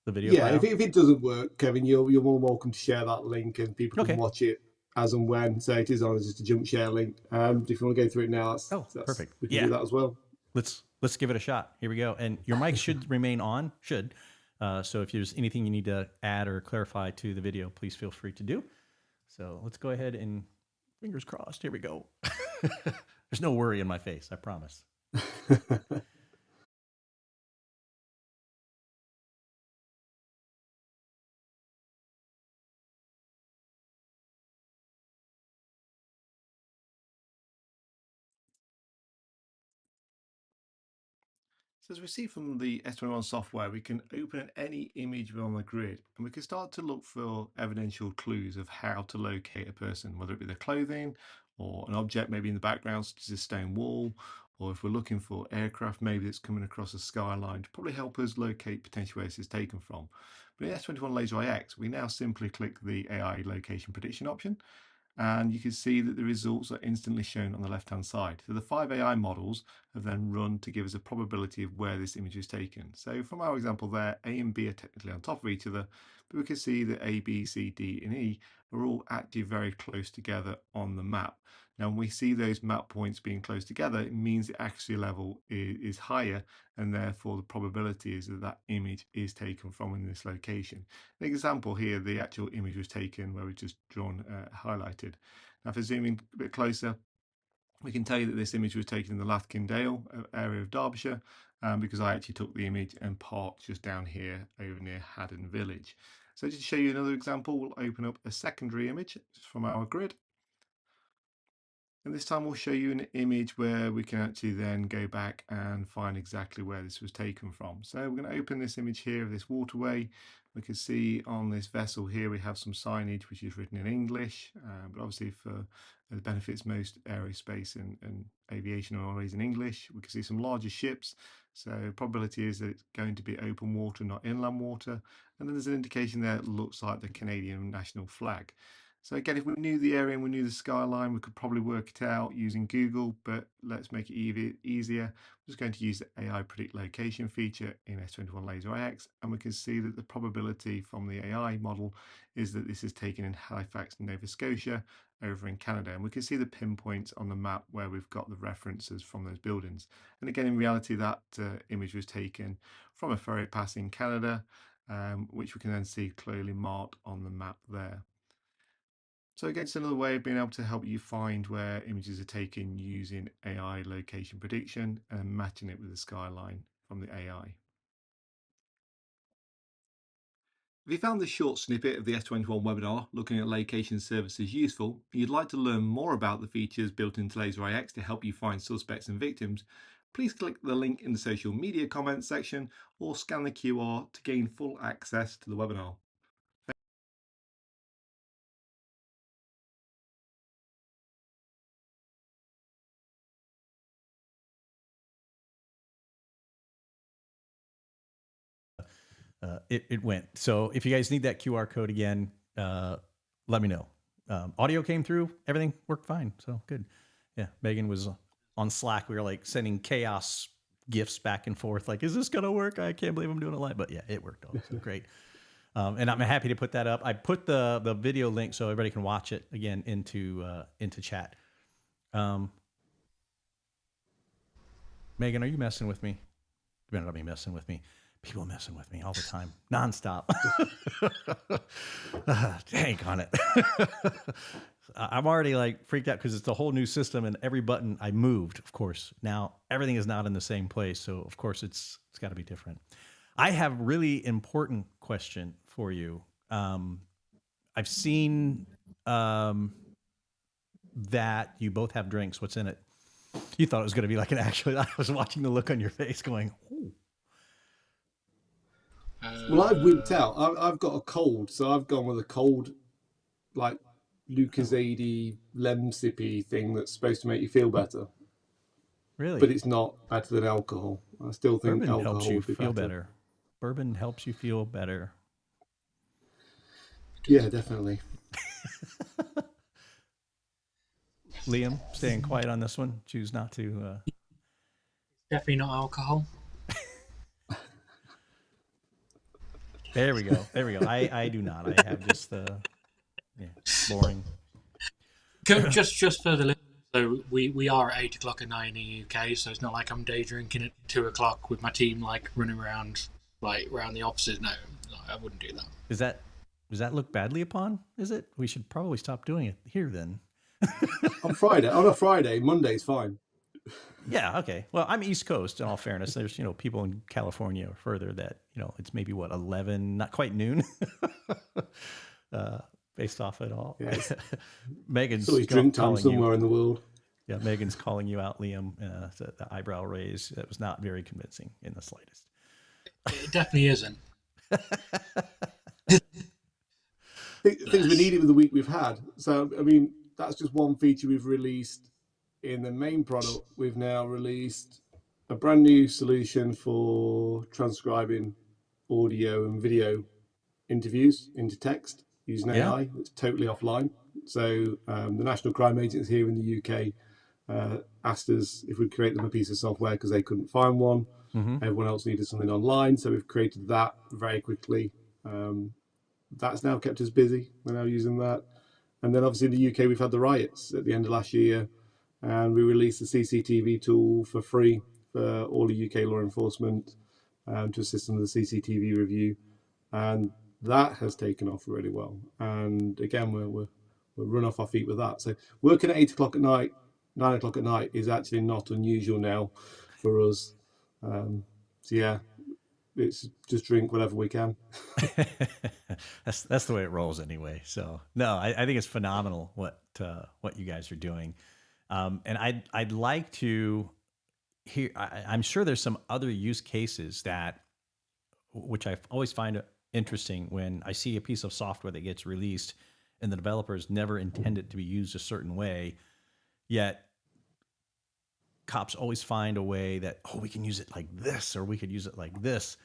video? Yeah, if it doesn't work, Kevin, you're more welcome to share that link and people can watch it as and when. So it is on just a jump share link. If you want to go through it now, that's perfect. We can do that as well. Let's give it a shot. Here we go. And your mic should remain on, so if there's anything you need to add or clarify to the video, please feel free to do. So let's go ahead and fingers crossed. Here we go. There's no worry in my face, I promise. So as we see from the S21 software, we can open any image on the grid and we can start to look for evidential clues of how to locate a person, whether it be their clothing or an object maybe in the background, such as a stone wall, or if we're looking for aircraft maybe that's coming across a skyline to probably help us locate potentially where this is taken from. But in S21 LASEri-X, we now simply click the AI location prediction option, and you can see that the results are instantly shown on the left hand side. So the 5 AI models have then run to give us a probability of where this image was taken. So from our example there, A and B are technically on top of each other, but we can see that A, B, C, D and E are all actually very close together on the map. Now when we see those map points being close together, it means the accuracy level is higher, and therefore the probability is that that image is taken from in this location. An example here, the actual image was taken where we've just drawn highlighted. Now if I zoom in a bit closer, we can tell you that this image was taken in the Lathkin Dale area of Derbyshire, because I actually took the image and parked just down here over near Haddon Village. So just to show you another example, we'll open up a secondary image from our grid. And this time we'll show you an image where we can actually then go back and find exactly where this was taken from. So we're going to open this image here of this waterway. We can see on this vessel here we have some signage which is written in English, but obviously for the benefits most aerospace and aviation are always in English. We can see some larger ships, so probability is that it's going to be open water, not inland water. And then there's an indication there that looks like the Canadian national flag. So again, if we knew the area and we knew the skyline, we could probably work it out using Google, but let's make it easier. I'm just going to use the AI predict location feature in S21 LASEri-X, and we can see that the probability from the AI model is that this is taken in Halifax, Nova Scotia, over in Canada. And we can see the pinpoints on the map where we've got the references from those buildings. And again, in reality, that image was taken from a ferry pass in Canada, which we can then see clearly marked on the map there. So again, it's another way of being able to help you find where images are taken using AI location prediction and matching it with the skyline from the AI. If you found this short snippet of the S21 webinar looking at location services useful, and you'd like to learn more about the features built into LASEri-X to help you find suspects and victims, please click the link in the social media comments section or scan the QR to gain full access to the webinar. It went. So if you guys need that QR code again, let me know. Audio came through, everything worked fine. So good. Yeah, Megan was on Slack. We were like sending chaos gifts back and forth. Like, is this gonna work? I can't believe I'm doing it live. But yeah, it worked. So great. And I'm happy to put that up. I put the video link so everybody can watch it again into chat. Megan, are you messing with me? You better not be messing with me. People messing with me all the time, nonstop. Dang on it. I'm already like freaked out because it's a whole new system and every button I moved, of course. Now everything is not in the same place. So of course it's got to be different. I have a really important question for you. I've seen that you both have drinks. What's in it? You thought it was going to be like an actual, I was watching the look on your face going, ooh. Well, I've wimped out. I've got a cold, so I've gone with a cold, like Lucozade lemsippy thing that's supposed to make you feel better. Really? But it's not better than alcohol. I still think Bourbon alcohol helps you would be feel better. better. Bourbon helps you feel better. Yeah, definitely. Liam, staying quiet on this one. Choose not to. Definitely not alcohol. There we go. There we go. I do not. I have just the boring. Just for the listeners, so we are at 8 o'clock at night in the UK, so it's not like I'm day drinking at 2 o'clock with my team like running around like around the offices. No, I wouldn't do that. Does that look badly upon? Is it? We should probably stop doing it here then. On a Friday, Monday's fine. Yeah. Okay. Well, I'm East Coast. In all fairness, there's people in California or further that it's maybe 11, not quite noon. Based off it all. Yes. Megan's drink time somewhere in the world. Yeah, Megan's calling you out, Liam. The eyebrow raise that was not very convincing in the slightest. It definitely isn't. Things we needed with the week we've had. So, I mean, that's just one feature we've released in the main product. We've now released a brand new solution for transcribing audio and video interviews into text using AI. It's totally offline. So the National Crime Agency here in the UK asked us if we'd create them a piece of software because they couldn't find one. Mm-hmm. Everyone else needed something online. So we've created that very quickly. That's now kept us busy. We're now using that. And then obviously in the UK, we've had the riots at the end of last year. And we released the CCTV tool for free for all the UK law enforcement to assist them with the CCTV review. And that has taken off really well. And again, we're run off our feet with that. So working at 8 o'clock at night, 9 o'clock at night is actually not unusual now for us. So yeah, it's just drink whatever we can. That's the way it rolls anyway. So no, I think it's phenomenal what you guys are doing. And I'd like to hear, I'm sure there's some other use cases which I always find interesting when I see a piece of software that gets released and the developers never intend it to be used a certain way, yet cops always find a way that, we can use it like this, or we could use it like this.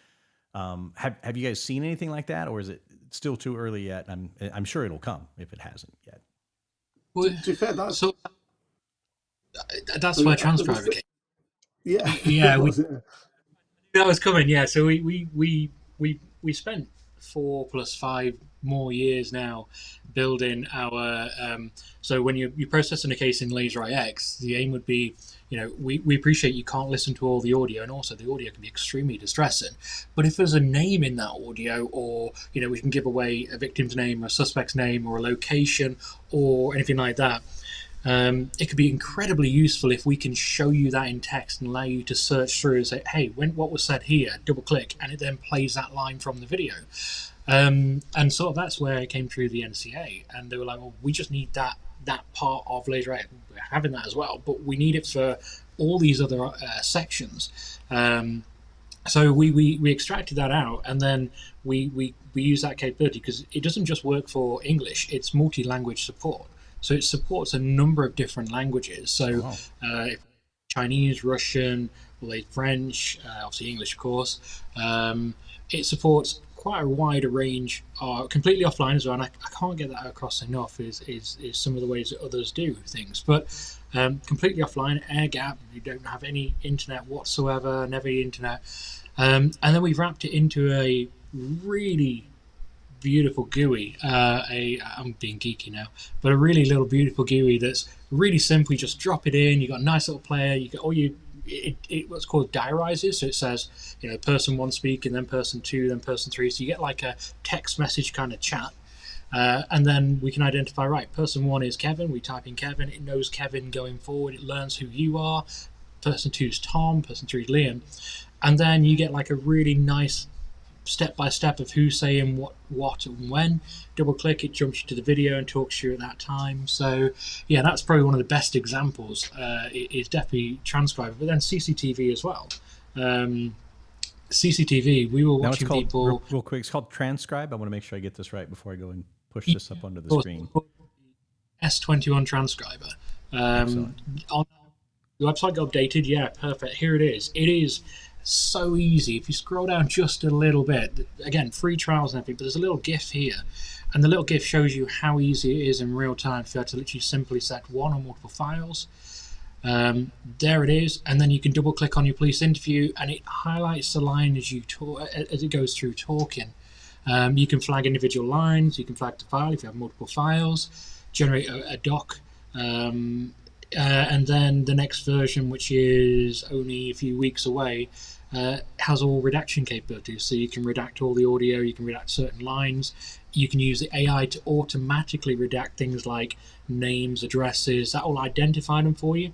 Have you guys seen anything like that, or is it still too early yet? I'm sure it'll come if it hasn't yet. Well, to be fair, that's why transcriber came. Yeah, that was coming. Yeah, so we spent 4 + 5 more years now building our. So when you're processing a case in LASERi-X, the aim would be, we appreciate you can't listen to all the audio, and also the audio can be extremely distressing. But if there's a name in that audio, or we can give away a victim's name, or a suspect's name, or a location, or anything like that. It could be incredibly useful if we can show you that in text and allow you to search through and say, hey, what was said here, double click, and it then plays that line from the video. And sort of that's where it came through the NCA, and they were like, well, we just need that part of LASEri-X. We're having that as well, but we need it for all these other sections. So we extracted that out, and then we use that capability because it doesn't just work for English, it's multi-language support. So it supports a number of different languages. So Chinese, Russian, French, obviously English, of course. It supports quite a wide range, completely offline as well. And I can't get that across enough. Is some of the ways that others do things, but completely offline, air gap. You don't have any internet whatsoever, never internet. And then we've wrapped it into a really beautiful GUI. I'm being geeky now, but a really little beautiful GUI that's really simple. You just drop it in. You got a nice little player. You get it what's called diarizes. So it says person 1 speaking, then person 2, then person 3. So you get like a text message kind of chat, and then we can identify, right, person 1 is Kevin. We type in Kevin. It knows Kevin going forward. It learns who you are. Person 2 is Tom. Person 3 is Liam, and then you get like a really nice step-by-step of who's saying what and when. Double click, it jumps you to the video and talks to you at that time. So yeah, that's probably one of the best examples. It's definitely transcriber, but then CCTV as well. CCTV, we were watching people real quick, it's called Transcribe. I want to make sure I get this right before I go and push this up onto the screen. S21 transcriber. On the website got updated. Yeah, perfect. Here it is. It is so easy. If you scroll down just a little bit, again, free trials and everything, but there's a little GIF here, And the little GIF shows you how easy it is in real time for you to literally simply select one or multiple files. There it is, and then you can double click on your police interview and it highlights the line as you talk, as it goes through talking. You can flag individual lines, you can flag the file if you have multiple files, generate a doc, and then the next version, which is only a few weeks away, has all redaction capabilities. So you can redact all the audio, you can redact certain lines, you can use the AI to automatically redact things like names, addresses, that will identify them for you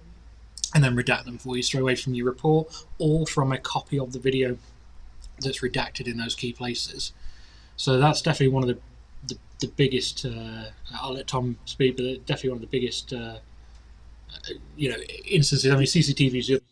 and then redact them for you straight away from your report or from a copy of the video that's redacted in those key places. So that's definitely one of the biggest, I'll let Tom speak, but definitely one of the biggest instances. I mean, CCTV is the other.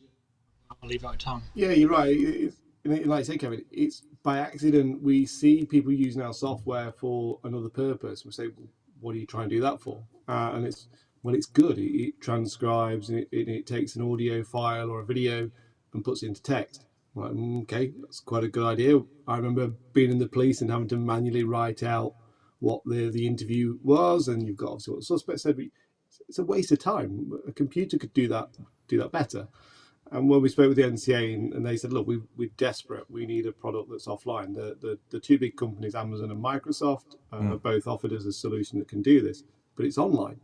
I'll leave that to Tom. Yeah, you're right. Like I say, Kevin, it's by accident we see people using our software for another purpose. We say, well, what are you trying to do that for? And it's good. It transcribes and it takes an audio file or a video and puts it into text. I'm like, okay, that's quite a good idea. I remember being in the police and having to manually write out what the interview was, and you've got obviously what the suspect said. But it's a waste of time. A computer could do that better. And when we spoke with the NCA, and they said, look, we're desperate. We need a product that's offline. The two big companies, Amazon and Microsoft, have both offered us a solution that can do this, but it's online.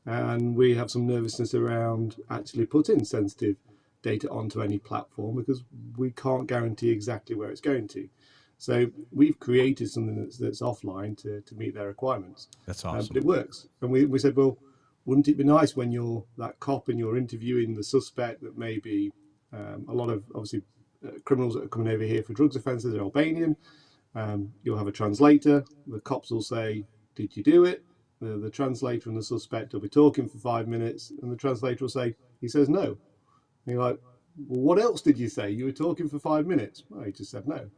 And we have some nervousness around actually putting sensitive data onto any platform because we can't guarantee exactly where it's going to. So we've created something that's offline to meet their requirements. That's awesome. But it works. And we said, well, wouldn't it be nice when you're that cop and you're interviewing the suspect that may be a lot of obviously criminals that are coming over here for drugs offences are Albanian. You'll have a translator. The cops will say, did you do it? The translator and the suspect will be talking for 5 minutes and the translator will say, he says no. And you're like, well, what else did you say? You were talking for 5 minutes. Well, he just said no.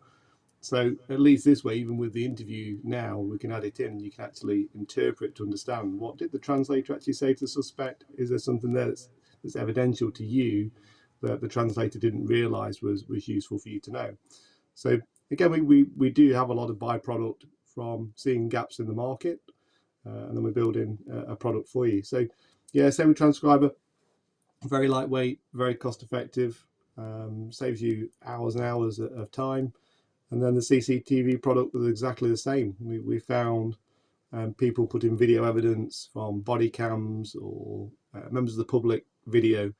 So at least this way, even with the interview now, we can add it in. You can actually interpret to understand what did the translator actually say to the suspect. Is there something there that's evidential to you that the translator didn't realise was useful for you to know? So again, we do have a lot of byproduct from seeing gaps in the market, and then we're building a product for you. So yeah, Semi-Transcriber, very lightweight, very cost effective, saves you hours and hours of time. And then the CCTV product was exactly the same. We found people putting video evidence from body cams or members of the public video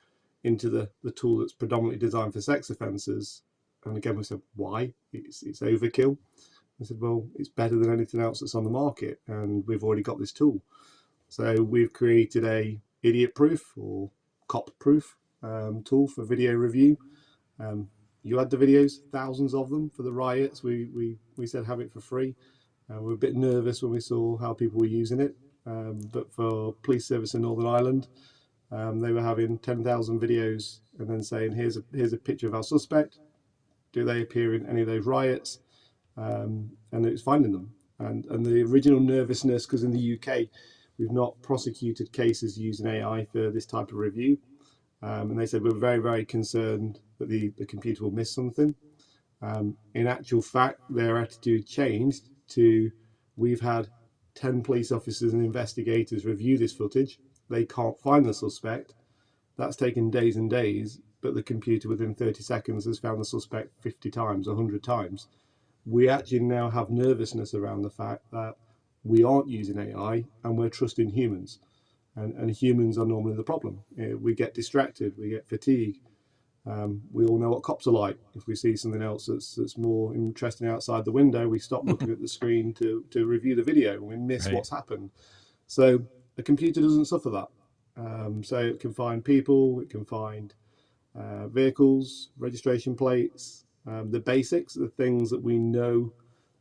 into the tool that's predominantly designed for sex offences. And again, we said, why? It's overkill. I said, well, it's better than anything else that's on the market, and we've already got this tool. So we've created a idiot-proof or cop-proof tool for video review. You had the videos, thousands of them for the riots. We said have it for free. We were a bit nervous when we saw how people were using it, but for police service in Northern Ireland, they were having 10,000 videos and then saying, here's a picture of our suspect. Do they appear in any of those riots? And it was finding them. And the original nervousness, because in the UK, we've not prosecuted cases using AI for this type of review. And they said, we're very, very concerned that the computer will miss something. In actual fact, their attitude changed to, we've had 10 police officers and investigators review this footage. They can't find the suspect. That's taken days and days, but the computer within 30 seconds has found the suspect 50 times, 100 times. We actually now have nervousness around the fact that we aren't using AI and we're trusting humans. And humans are normally the problem. We get distracted, we get fatigue. We all know what cops are like. If we see something else that's more interesting outside the window, we stop looking at the screen to review the video and we miss what's happened. So a computer doesn't suffer that. So it can find people, it can find vehicles, registration plates, the basics, the things that we know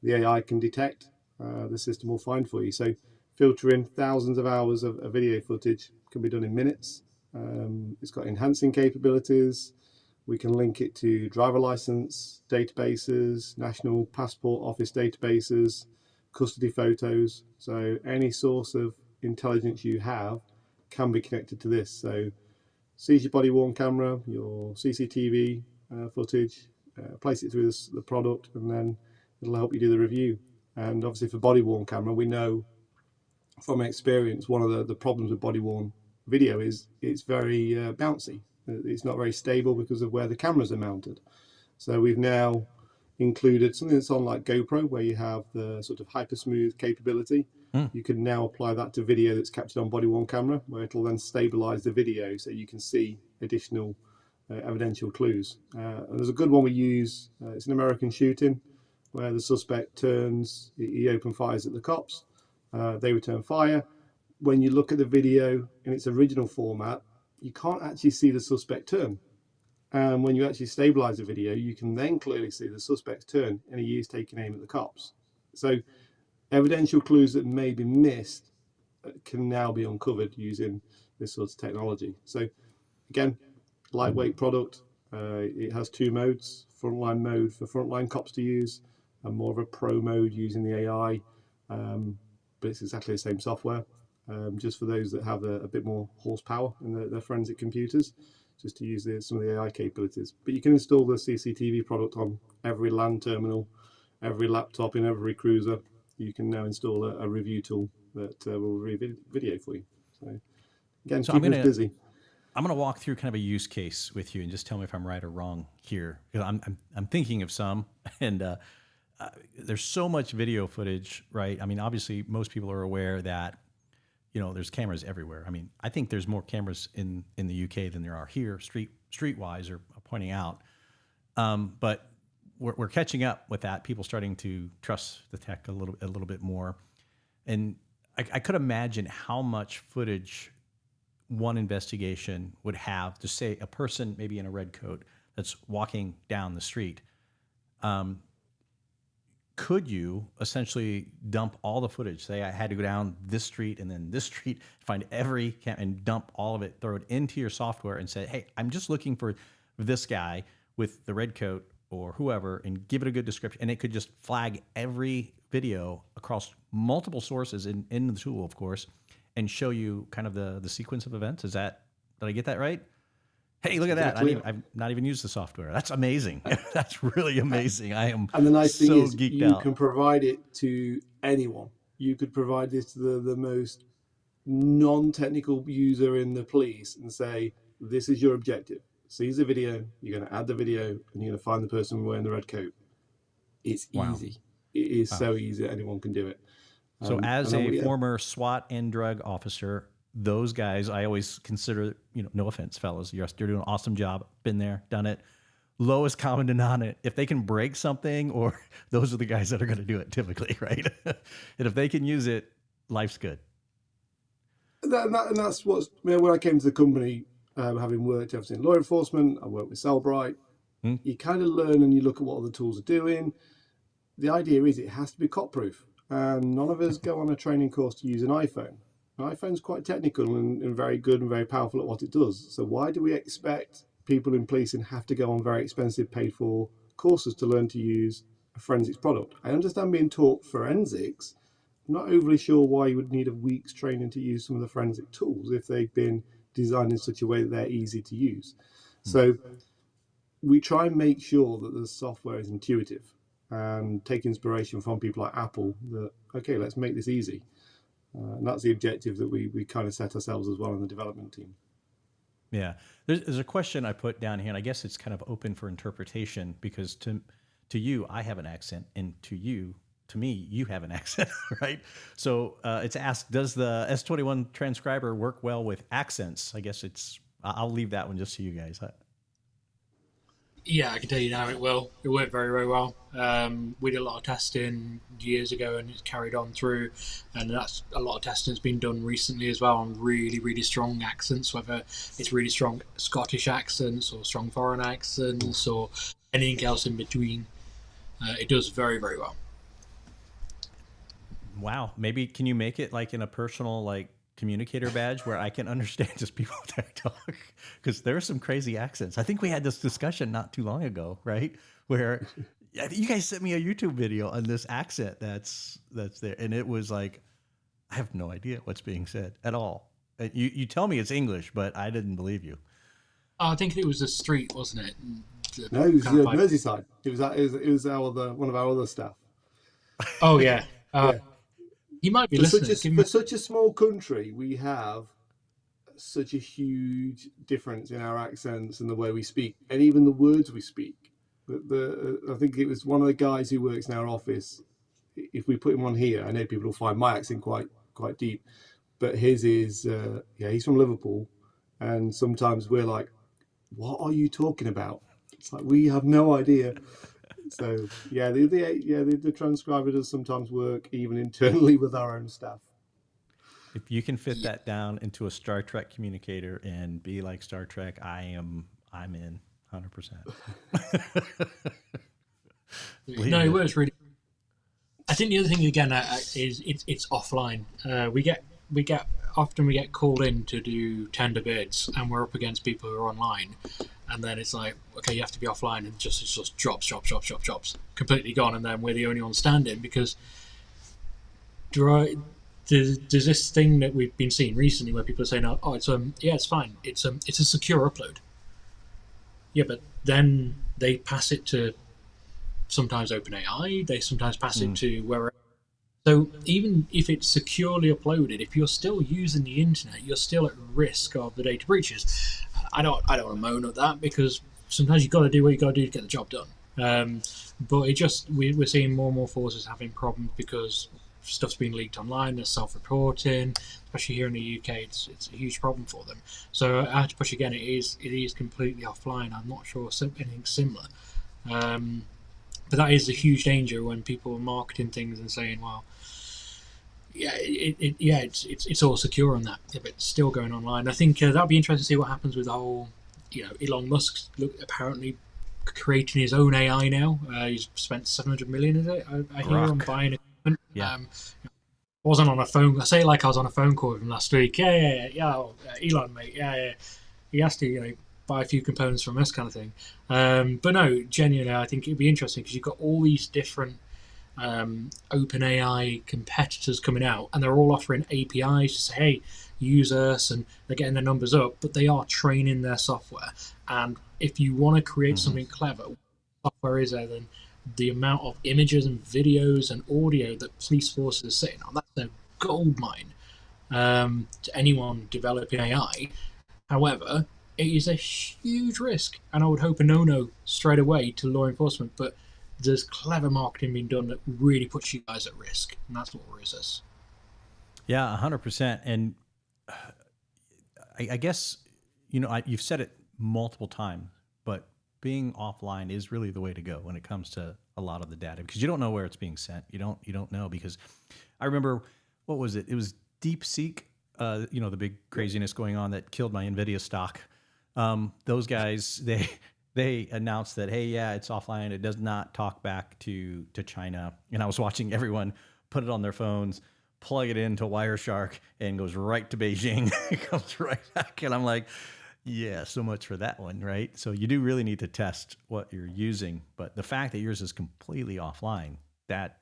the AI can detect, the system will find for you. So filtering thousands of hours of video footage can be done in minutes. It's got enhancing capabilities. We can link it to driver license databases, national passport office databases, custody photos. So any source of intelligence you have can be connected to this. So sees your body worn camera, your CCTV footage, place it through the product, and then it'll help you do the review. And obviously for body worn camera, we know from experience, one of the problems with body worn video is it's very bouncy. It's not very stable because of where the cameras are mounted. So we've now included something that's on like GoPro, where you have the sort of hyper smooth capability. You can now apply that to video that's captured on body worn camera, where it'll then stabilize the video so you can see additional evidential clues. And there's a good one we use. It's an American shooting where the suspect turns, he open fires at the cops. They return fire. When you look at the video in its original format, you can't actually see the suspect turn. And when you actually stabilize the video, you can then clearly see the suspect's turn, and he is taking aim at the cops. So evidential clues that may be missed can now be uncovered using this sort of technology. So again, lightweight product. It has 2 modes: frontline mode for frontline cops to use, and more of a pro mode using the AI. But it's exactly the same software, just for those that have a bit more horsepower in their forensic computers, just to use some of the AI capabilities. But you can install the CCTV product on every LAN terminal, every laptop in every cruiser. You can now install a review tool that will review video for you. So again, keeping us busy. I'm going to walk through kind of a use case with you and just tell me if I'm right or wrong here, because I'm thinking of some, and there's so much video footage, right? I mean, obviously, most people are aware that, you know, there's cameras everywhere. I mean, I think there's more cameras in the UK than there are here, streetwise, or pointing out. But we're catching up with that. People starting to trust the tech a little bit more, and I could imagine how much footage one investigation would have to say a person maybe in a red coat that's walking down the street. Could you essentially dump all the footage? Say I had to go down this street and then this street, find every and dump all of it, throw it into your software and say, hey, I'm just looking for this guy with the red coat or whoever, and give it a good description. And it could just flag every video across multiple sources in the tool, of course, and show you kind of the sequence of events. Did I get that right? Hey, look at that. I've not even used the software. That's amazing. That's really amazing. I am and the nice thing is geeked out. Can provide it to anyone. You could provide this to the most non-technical user in the police and say, this is your objective. Sees the video, you're going to add the video, and you're going to find the person wearing the red coat. It's easy. It is so easy that anyone can do it. So as a former SWAT and drug officer, those guys, I always consider, you know, no offense, fellas, you're doing an awesome job. Been there, done it. Lowest common denominator. If they can break something, or those are the guys that are going to do it typically, right? And if they can use it, life's good. And that's what's, when I came to the company, having worked obviously in law enforcement, I worked with Cellbrite. You kind of learn and you look at what other tools are doing. The idea is it has to be cop proof. And none of us go on a training course to use an iPhone. An iPhone's quite technical and very good and very powerful at what it does. So why do we expect people in policing have to go on very expensive paid for courses to learn to use a forensics product? I understand being taught forensics. I'm not overly sure why you would need a week's training to use some of the forensic tools if they've been designed in such a way that they're easy to use. So we try and make sure that the software is intuitive and take inspiration from people like Apple that, okay, let's make this easy. And that's the objective that we kind of set ourselves as well in the development team. Yeah. There's a question I put down here, and I guess it's kind of open for interpretation, because to you, I have an accent, and to me, you have an accent, right? So it's asked, does the S21 transcriber work well with accents? I guess I'll leave that one just to you guys. Yeah, I can tell you now it will. It worked very, very well. We did a lot of testing years ago, and it's carried on through. And that's a lot of testing that's been done recently as well on really, really strong accents, whether it's really strong Scottish accents or strong foreign accents or anything else in between. It does very, very well. Wow. Maybe can you make it like in a personal communicator badge where I can understand just people that talk? Because there are some crazy accents. I think we had this discussion not too long ago, right? Where you guys sent me a YouTube video on this accent that's there, and it was like, I have no idea what's being said at all. You tell me it's English, but I didn't believe you. I think it was the street, wasn't it? No, it was Merseyside. It was one of our other staff. Oh yeah. Yeah. He might be For such listening. a for such a small country, we have such a huge difference in our accents and the way we speak, and even the words we speak. I think it was one of the guys who works in our office. If we put him on here, I know people will find my accent quite deep, but his is yeah, he's from Liverpool, and sometimes we're like, "What are you talking about?" It's like we have no idea. So yeah, the transcriber does sometimes work even internally with our own staff. If you can fit that down into a Star Trek communicator and be like Star Trek, I'm in 100%. No, it works really. I think the other thing again is it's offline. We get often we get called in to do tender bids, and we're up against people who are online, and then it's like, okay, you have to be offline, and it just drops, completely gone, and then we're the only ones standing because there's this thing that we've been seeing recently where people are saying, oh, it's fine, it's a secure upload. Yeah, but then they pass it to sometimes OpenAI, they sometimes pass it to wherever. So even if it's securely uploaded, if you're still using the internet, you're still at risk of the data breaches. I don't want to moan at that because sometimes you've got to do what you got to do to get the job done. But we're seeing more and more forces having problems because stuff's being leaked online. There's self-reporting, especially here in the UK. It's a huge problem for them. So I have to push again. It is completely offline. I'm not sure anything similar. But that is a huge danger when people are marketing things and saying, well, yeah, it's all secure on that. If it's still going online, I think that'll be interesting to see what happens with the whole, Elon Musk apparently creating his own AI now. He's spent 700 million in it. I hear on buying equipment. Yeah. Wasn't on a phone. I say it like I was on a phone call with him last week. Elon, mate. Yeah. He has to, buy a few components from us, kind of thing. But no, genuinely, I think it'd be interesting because you've got all these different OpenAI competitors coming out, and they're all offering APIs to say, hey, use us, and they're getting their numbers up, but they are training their software. And if you want to create something clever, what software is there then? The amount of images and videos and audio that police forces are sitting on, that's a gold mine to anyone developing AI. However, it is a huge risk, and I would hope a no-no straight away to law enforcement, but there's clever marketing being done that really puts you guys at risk, and that's what worries us. Yeah, 100%. And I guess, you've said it multiple times, but being offline is really the way to go when it comes to a lot of the data, because you don't know where it's being sent. You don't know, because I remember, what was it? It was DeepSeek, the big craziness going on that killed my NVIDIA stock. Those guys, they announced that, hey, yeah, it's offline. It does not talk back to China. And I was watching everyone put it on their phones, plug it into Wireshark, and goes right to Beijing. It comes right back. And I'm like, yeah, so much for that one, right? So you do really need to test what you're using. But the fact that yours is completely offline, that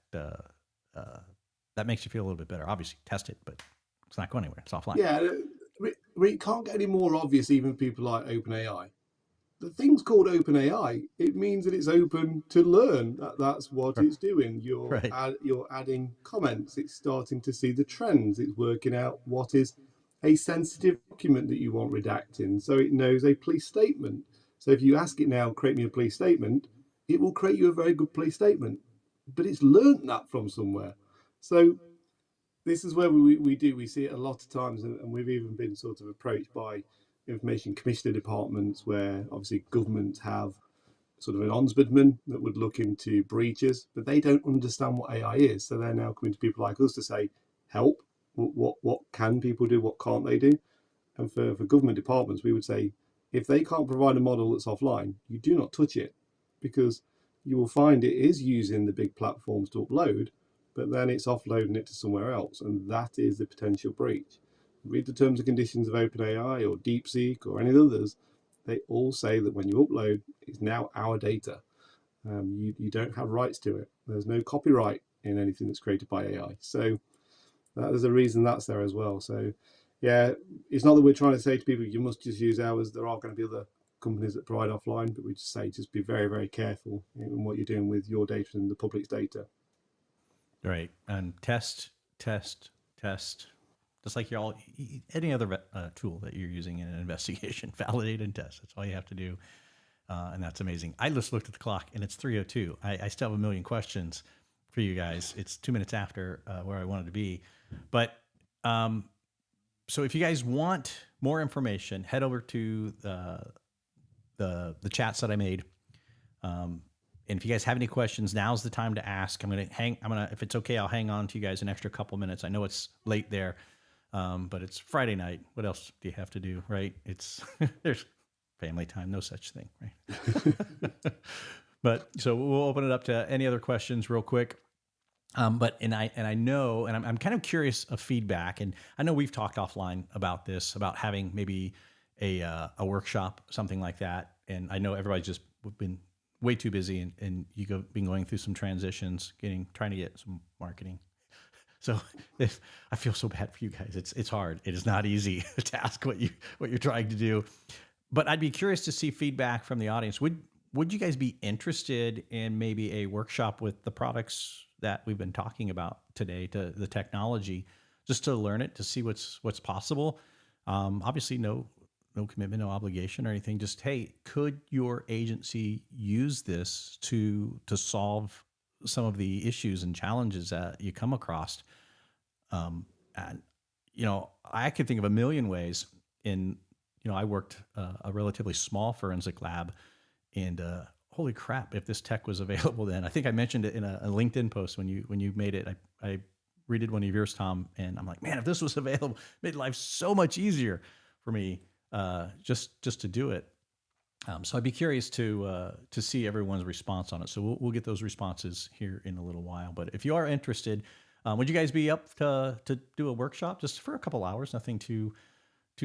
makes you feel a little bit better. Obviously, test it, but it's not going anywhere. It's offline. Yeah, it can't get any more obvious, even people like OpenAI. The thing's called OpenAI. It means that it's open to learn. That's what it's doing. You're adding comments. It's starting to see the trends. It's working out what is a sensitive document that you want redacting. So it knows a police statement. So if you ask it now, create me a police statement, it will create you a very good police statement. But it's learned that from somewhere. So this is where we see it a lot of times, and we've even been sort of approached by information commissioner departments where obviously governments have sort of an ombudsman that would look into breaches, but they don't understand what AI is. So they're now coming to people like us to say, help, what can people do, what can't they do? And for government departments, we would say, if they can't provide a model that's offline, you do not touch it, because you will find it is using the big platforms to upload, but then it's offloading it to somewhere else, and that is the potential breach. Read the terms and conditions of OpenAI or DeepSeek or any of the others. They all say that when you upload, it's now our data. You don't have rights to it. There's no copyright in anything that's created by AI. So there's a reason that's there as well. So yeah, it's not that we're trying to say to people, you must just use ours. There are going to be other companies that provide offline, but we just say, just be very, very careful in what you're doing with your data and the public's data. Right. And test, test, test. Just like any other tool that you're using in an investigation, validate and test. That's all you have to do. And that's amazing. I just looked at the clock and it's 3:02. I still have a million questions for you guys. It's 2 minutes after where I wanted to be. But so if you guys want more information, head over to the chats that I made. And if you guys have any questions, now's the time to ask. If it's okay, I'll hang on to you guys an extra couple minutes. I know it's late there, but it's Friday night. What else do you have to do, right? There's family time, no such thing, right? But so we'll open it up to any other questions real quick. I know, and I'm kind of curious of feedback, and I know we've talked offline about this, about having maybe a workshop, something like that. And I know everybody's just been way too busy, and been going through some transitions, trying to get some marketing. So I feel so bad for you guys. It's hard. It is not easy to ask what you're trying to do. But I'd be curious to see feedback from the audience. Would you guys be interested in maybe a workshop with the products that we've been talking about today, to the technology, just to learn it, to see what's possible? Obviously, no commitment, no obligation or anything. Just, hey, could your agency use this to solve some of the issues and challenges that you come across? And I could think of a million ways. I worked a relatively small forensic lab, and holy crap, if this tech was available then. I think I mentioned it in a LinkedIn post when you made it. I redid one of yours, Tom, and I'm like, man, if this was available, it made life so much easier for me just to do it. So I'd be curious to see everyone's response on it. So we'll get those responses here in a little while. But if you are interested, would you guys be up to do a workshop just for a couple hours? Nothing too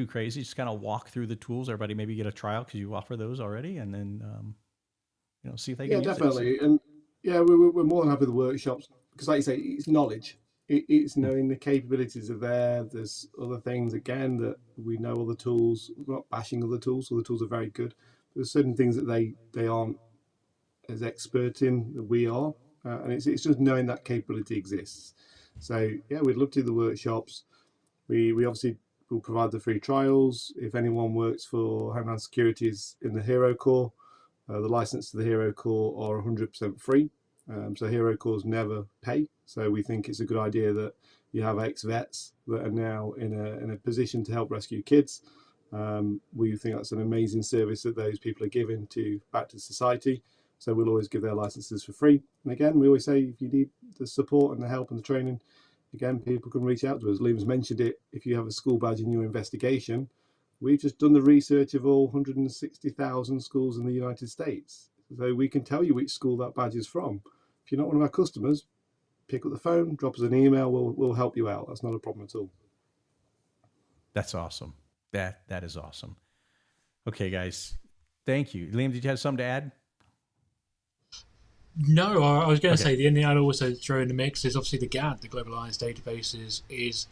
crazy. Just kind of walk through the tools. Everybody maybe get a trial because you offer those already, and then see if they can use definitely. it. And we're more than happy with the workshops because, like you say, it's knowledge. It's knowing the capabilities are there. There's other things again that we know other tools. We're not bashing other tools. Other tools are very good. There's certain things that they aren't as expert in that we are, and it's just knowing that capability exists. So we'd love to do the workshops. We obviously will provide the free trials. If anyone works for Homeland Security's in the Hero Core, the license to the Hero Core are 100% free. So Hero Cores never pay. So we think it's a good idea that you have ex-vets that are now in a position to help rescue kids. We think that's an amazing service that those people are giving back to society. So we'll always give their licenses for free. And again, we always say if you need the support and the help and the training, again, people can reach out to us. Liam's mentioned it. If you have a school badge in your investigation, we've just done the research of all 160,000 schools in the United States. So we can tell you which school that badge is from. If you're not one of our customers, pick up the phone, drop us an email. We'll help you out. That's not a problem at all. That's awesome. That is awesome. Okay, guys. Thank you. Liam, did you have something to add? No, I was going to say the only thing I'd also throw in the mix is obviously the GAD, the Globalized Databases, is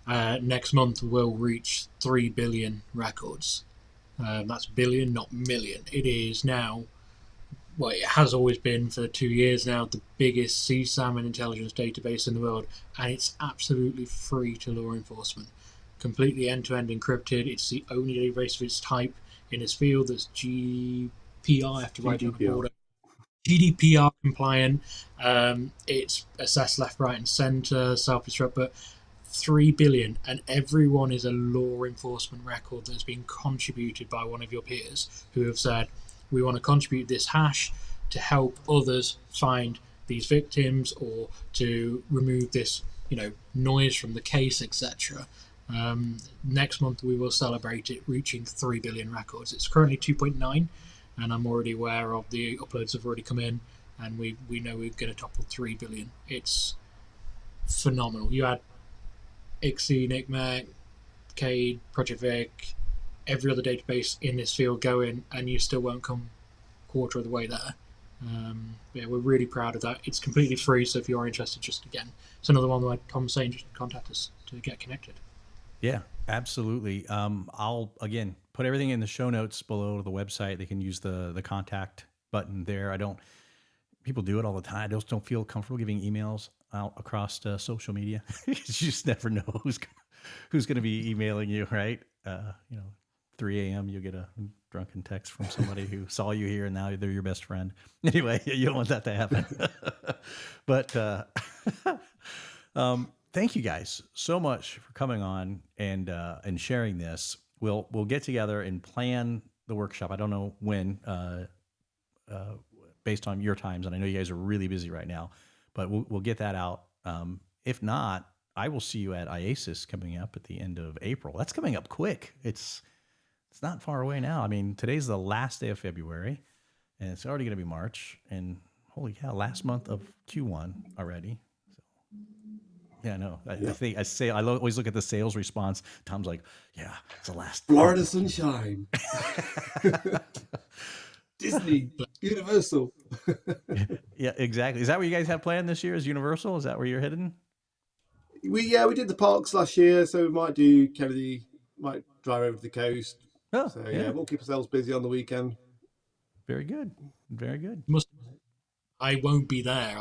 next month will reach 3 billion records. That's billion, not million. It is now, well, it has always been for 2 years now, the biggest CSAM and intelligence database in the world, and it's absolutely free to law enforcement. Completely end-to-end encrypted. It's the only database of its type in this field that's GDPR. I have to write down the border. GDPR compliant. It's assessed left, right, and centre, self-destruct, but 3 billion, and everyone is a law enforcement record that's been contributed by one of your peers who have said, we want to contribute this hash to help others find these victims or to remove this, noise from the case, etc. Next month we will celebrate it reaching 3 billion records. It's currently 2.9, and I'm already aware of the uploads have already come in, and we know we're going to topple 3 billion. It's phenomenal. You had ICSI, NICMEC, CADE, Project Vic, every other database in this field going, and you still won't come quarter of the way there. We're really proud of that. It's completely free, so if you are interested, just again, it's another one where Tom's saying just contact us to get connected. Yeah, absolutely. I'll, again, put everything in the show notes below the website. They can use the contact button there. People do it all the time. I just don't feel comfortable giving emails out across social media. You just never know who's going to be emailing you, right? 3 a.m. you'll get a drunken text from somebody who saw you here and now they're your best friend. Anyway, you don't want that to happen. But thank you guys so much for coming on and sharing this. We'll get together and plan the workshop. I don't know when, based on your times, and I know you guys are really busy right now, but we'll get that out. If not, I will see you at IASIS coming up at the end of April. That's coming up quick. It's not far away now. I mean, today's the last day of February, and it's already going to be March. And holy cow, last month of Q1 already. So, yeah, no, I always look at the sales response. Tom's like, yeah, it's the last. Florida sunshine. Disney, Universal. Yeah, exactly. Is that what you guys have planned this year? Is Universal? Is that where you're heading? We did the parks last year, so we might do Kennedy, might drive over to the coast. Oh, so yeah, we'll keep ourselves busy on the weekend. Very good. Very good. I won't be there.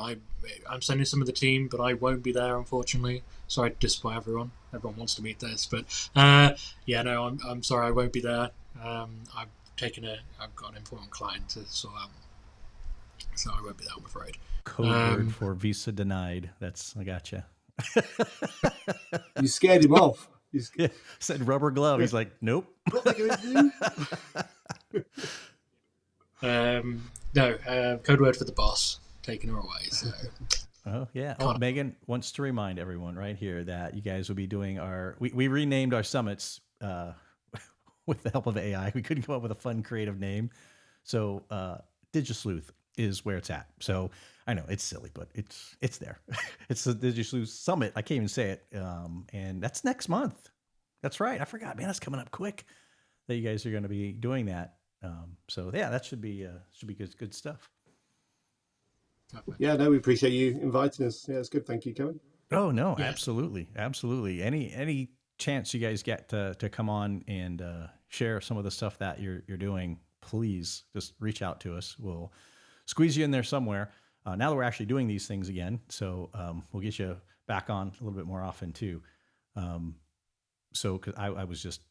I'm sending some of the team, but I won't be there, unfortunately. Sorry to disappoint everyone. Everyone wants to meet this, but I'm sorry, I won't be there. I've got an important client to sort out, so I won't be there, I'm afraid. Code word for visa denied. I gotcha. You scared him off. Said rubber glove. He's like, nope. What are they going to do? No, code word for the boss, taking her away. So. Oh, yeah. Megan wants to remind everyone right here that you guys will be doing we renamed our summits with the help of AI. We couldn't come up with a fun, creative name. So DigiSleuth is where it's at. So I know it's silly, but it's there. It's the DigiSleuth Summit. I can't even say it. And that's next month. That's right. I forgot, man. That's coming up quick that you guys are going to be doing that. So yeah, that should be good stuff. Yeah, no, we appreciate you inviting us. Yeah, it's good. Thank you, Kevin. Oh no, yeah. Absolutely. Any chance you guys get to come on and share some of the stuff that you're doing, please just reach out to us. We'll squeeze you in there somewhere. Now that we're actually doing these things again, so we'll get you back on a little bit more often too. Because I was just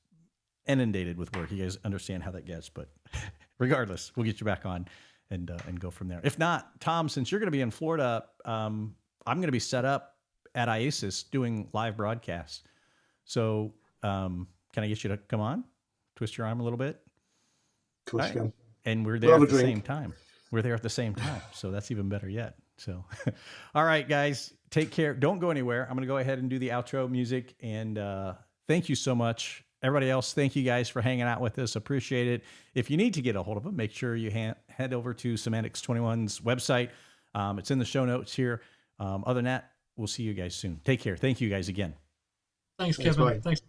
inundated with work. You guys understand how that gets, but regardless, we'll get you back on and go from there. If not, Tom, since you're going to be in Florida, I'm going to be set up at IASIS doing live broadcasts. So can I get you to come on, twist your arm a little bit? Of course, you can. And we're there at the same time. We're there at the same time. So that's even better yet. So, all right, guys, take care. Don't go anywhere. I'm going to go ahead and do the outro music. And thank you so much. Everybody else, thank you guys for hanging out with us. Appreciate it. If you need to get a hold of them, make sure you head over to Semantics 21's website. It's in the show notes here. Other than that, we'll see you guys soon. Take care. Thank you guys again. Thanks, Kevin. Thanks.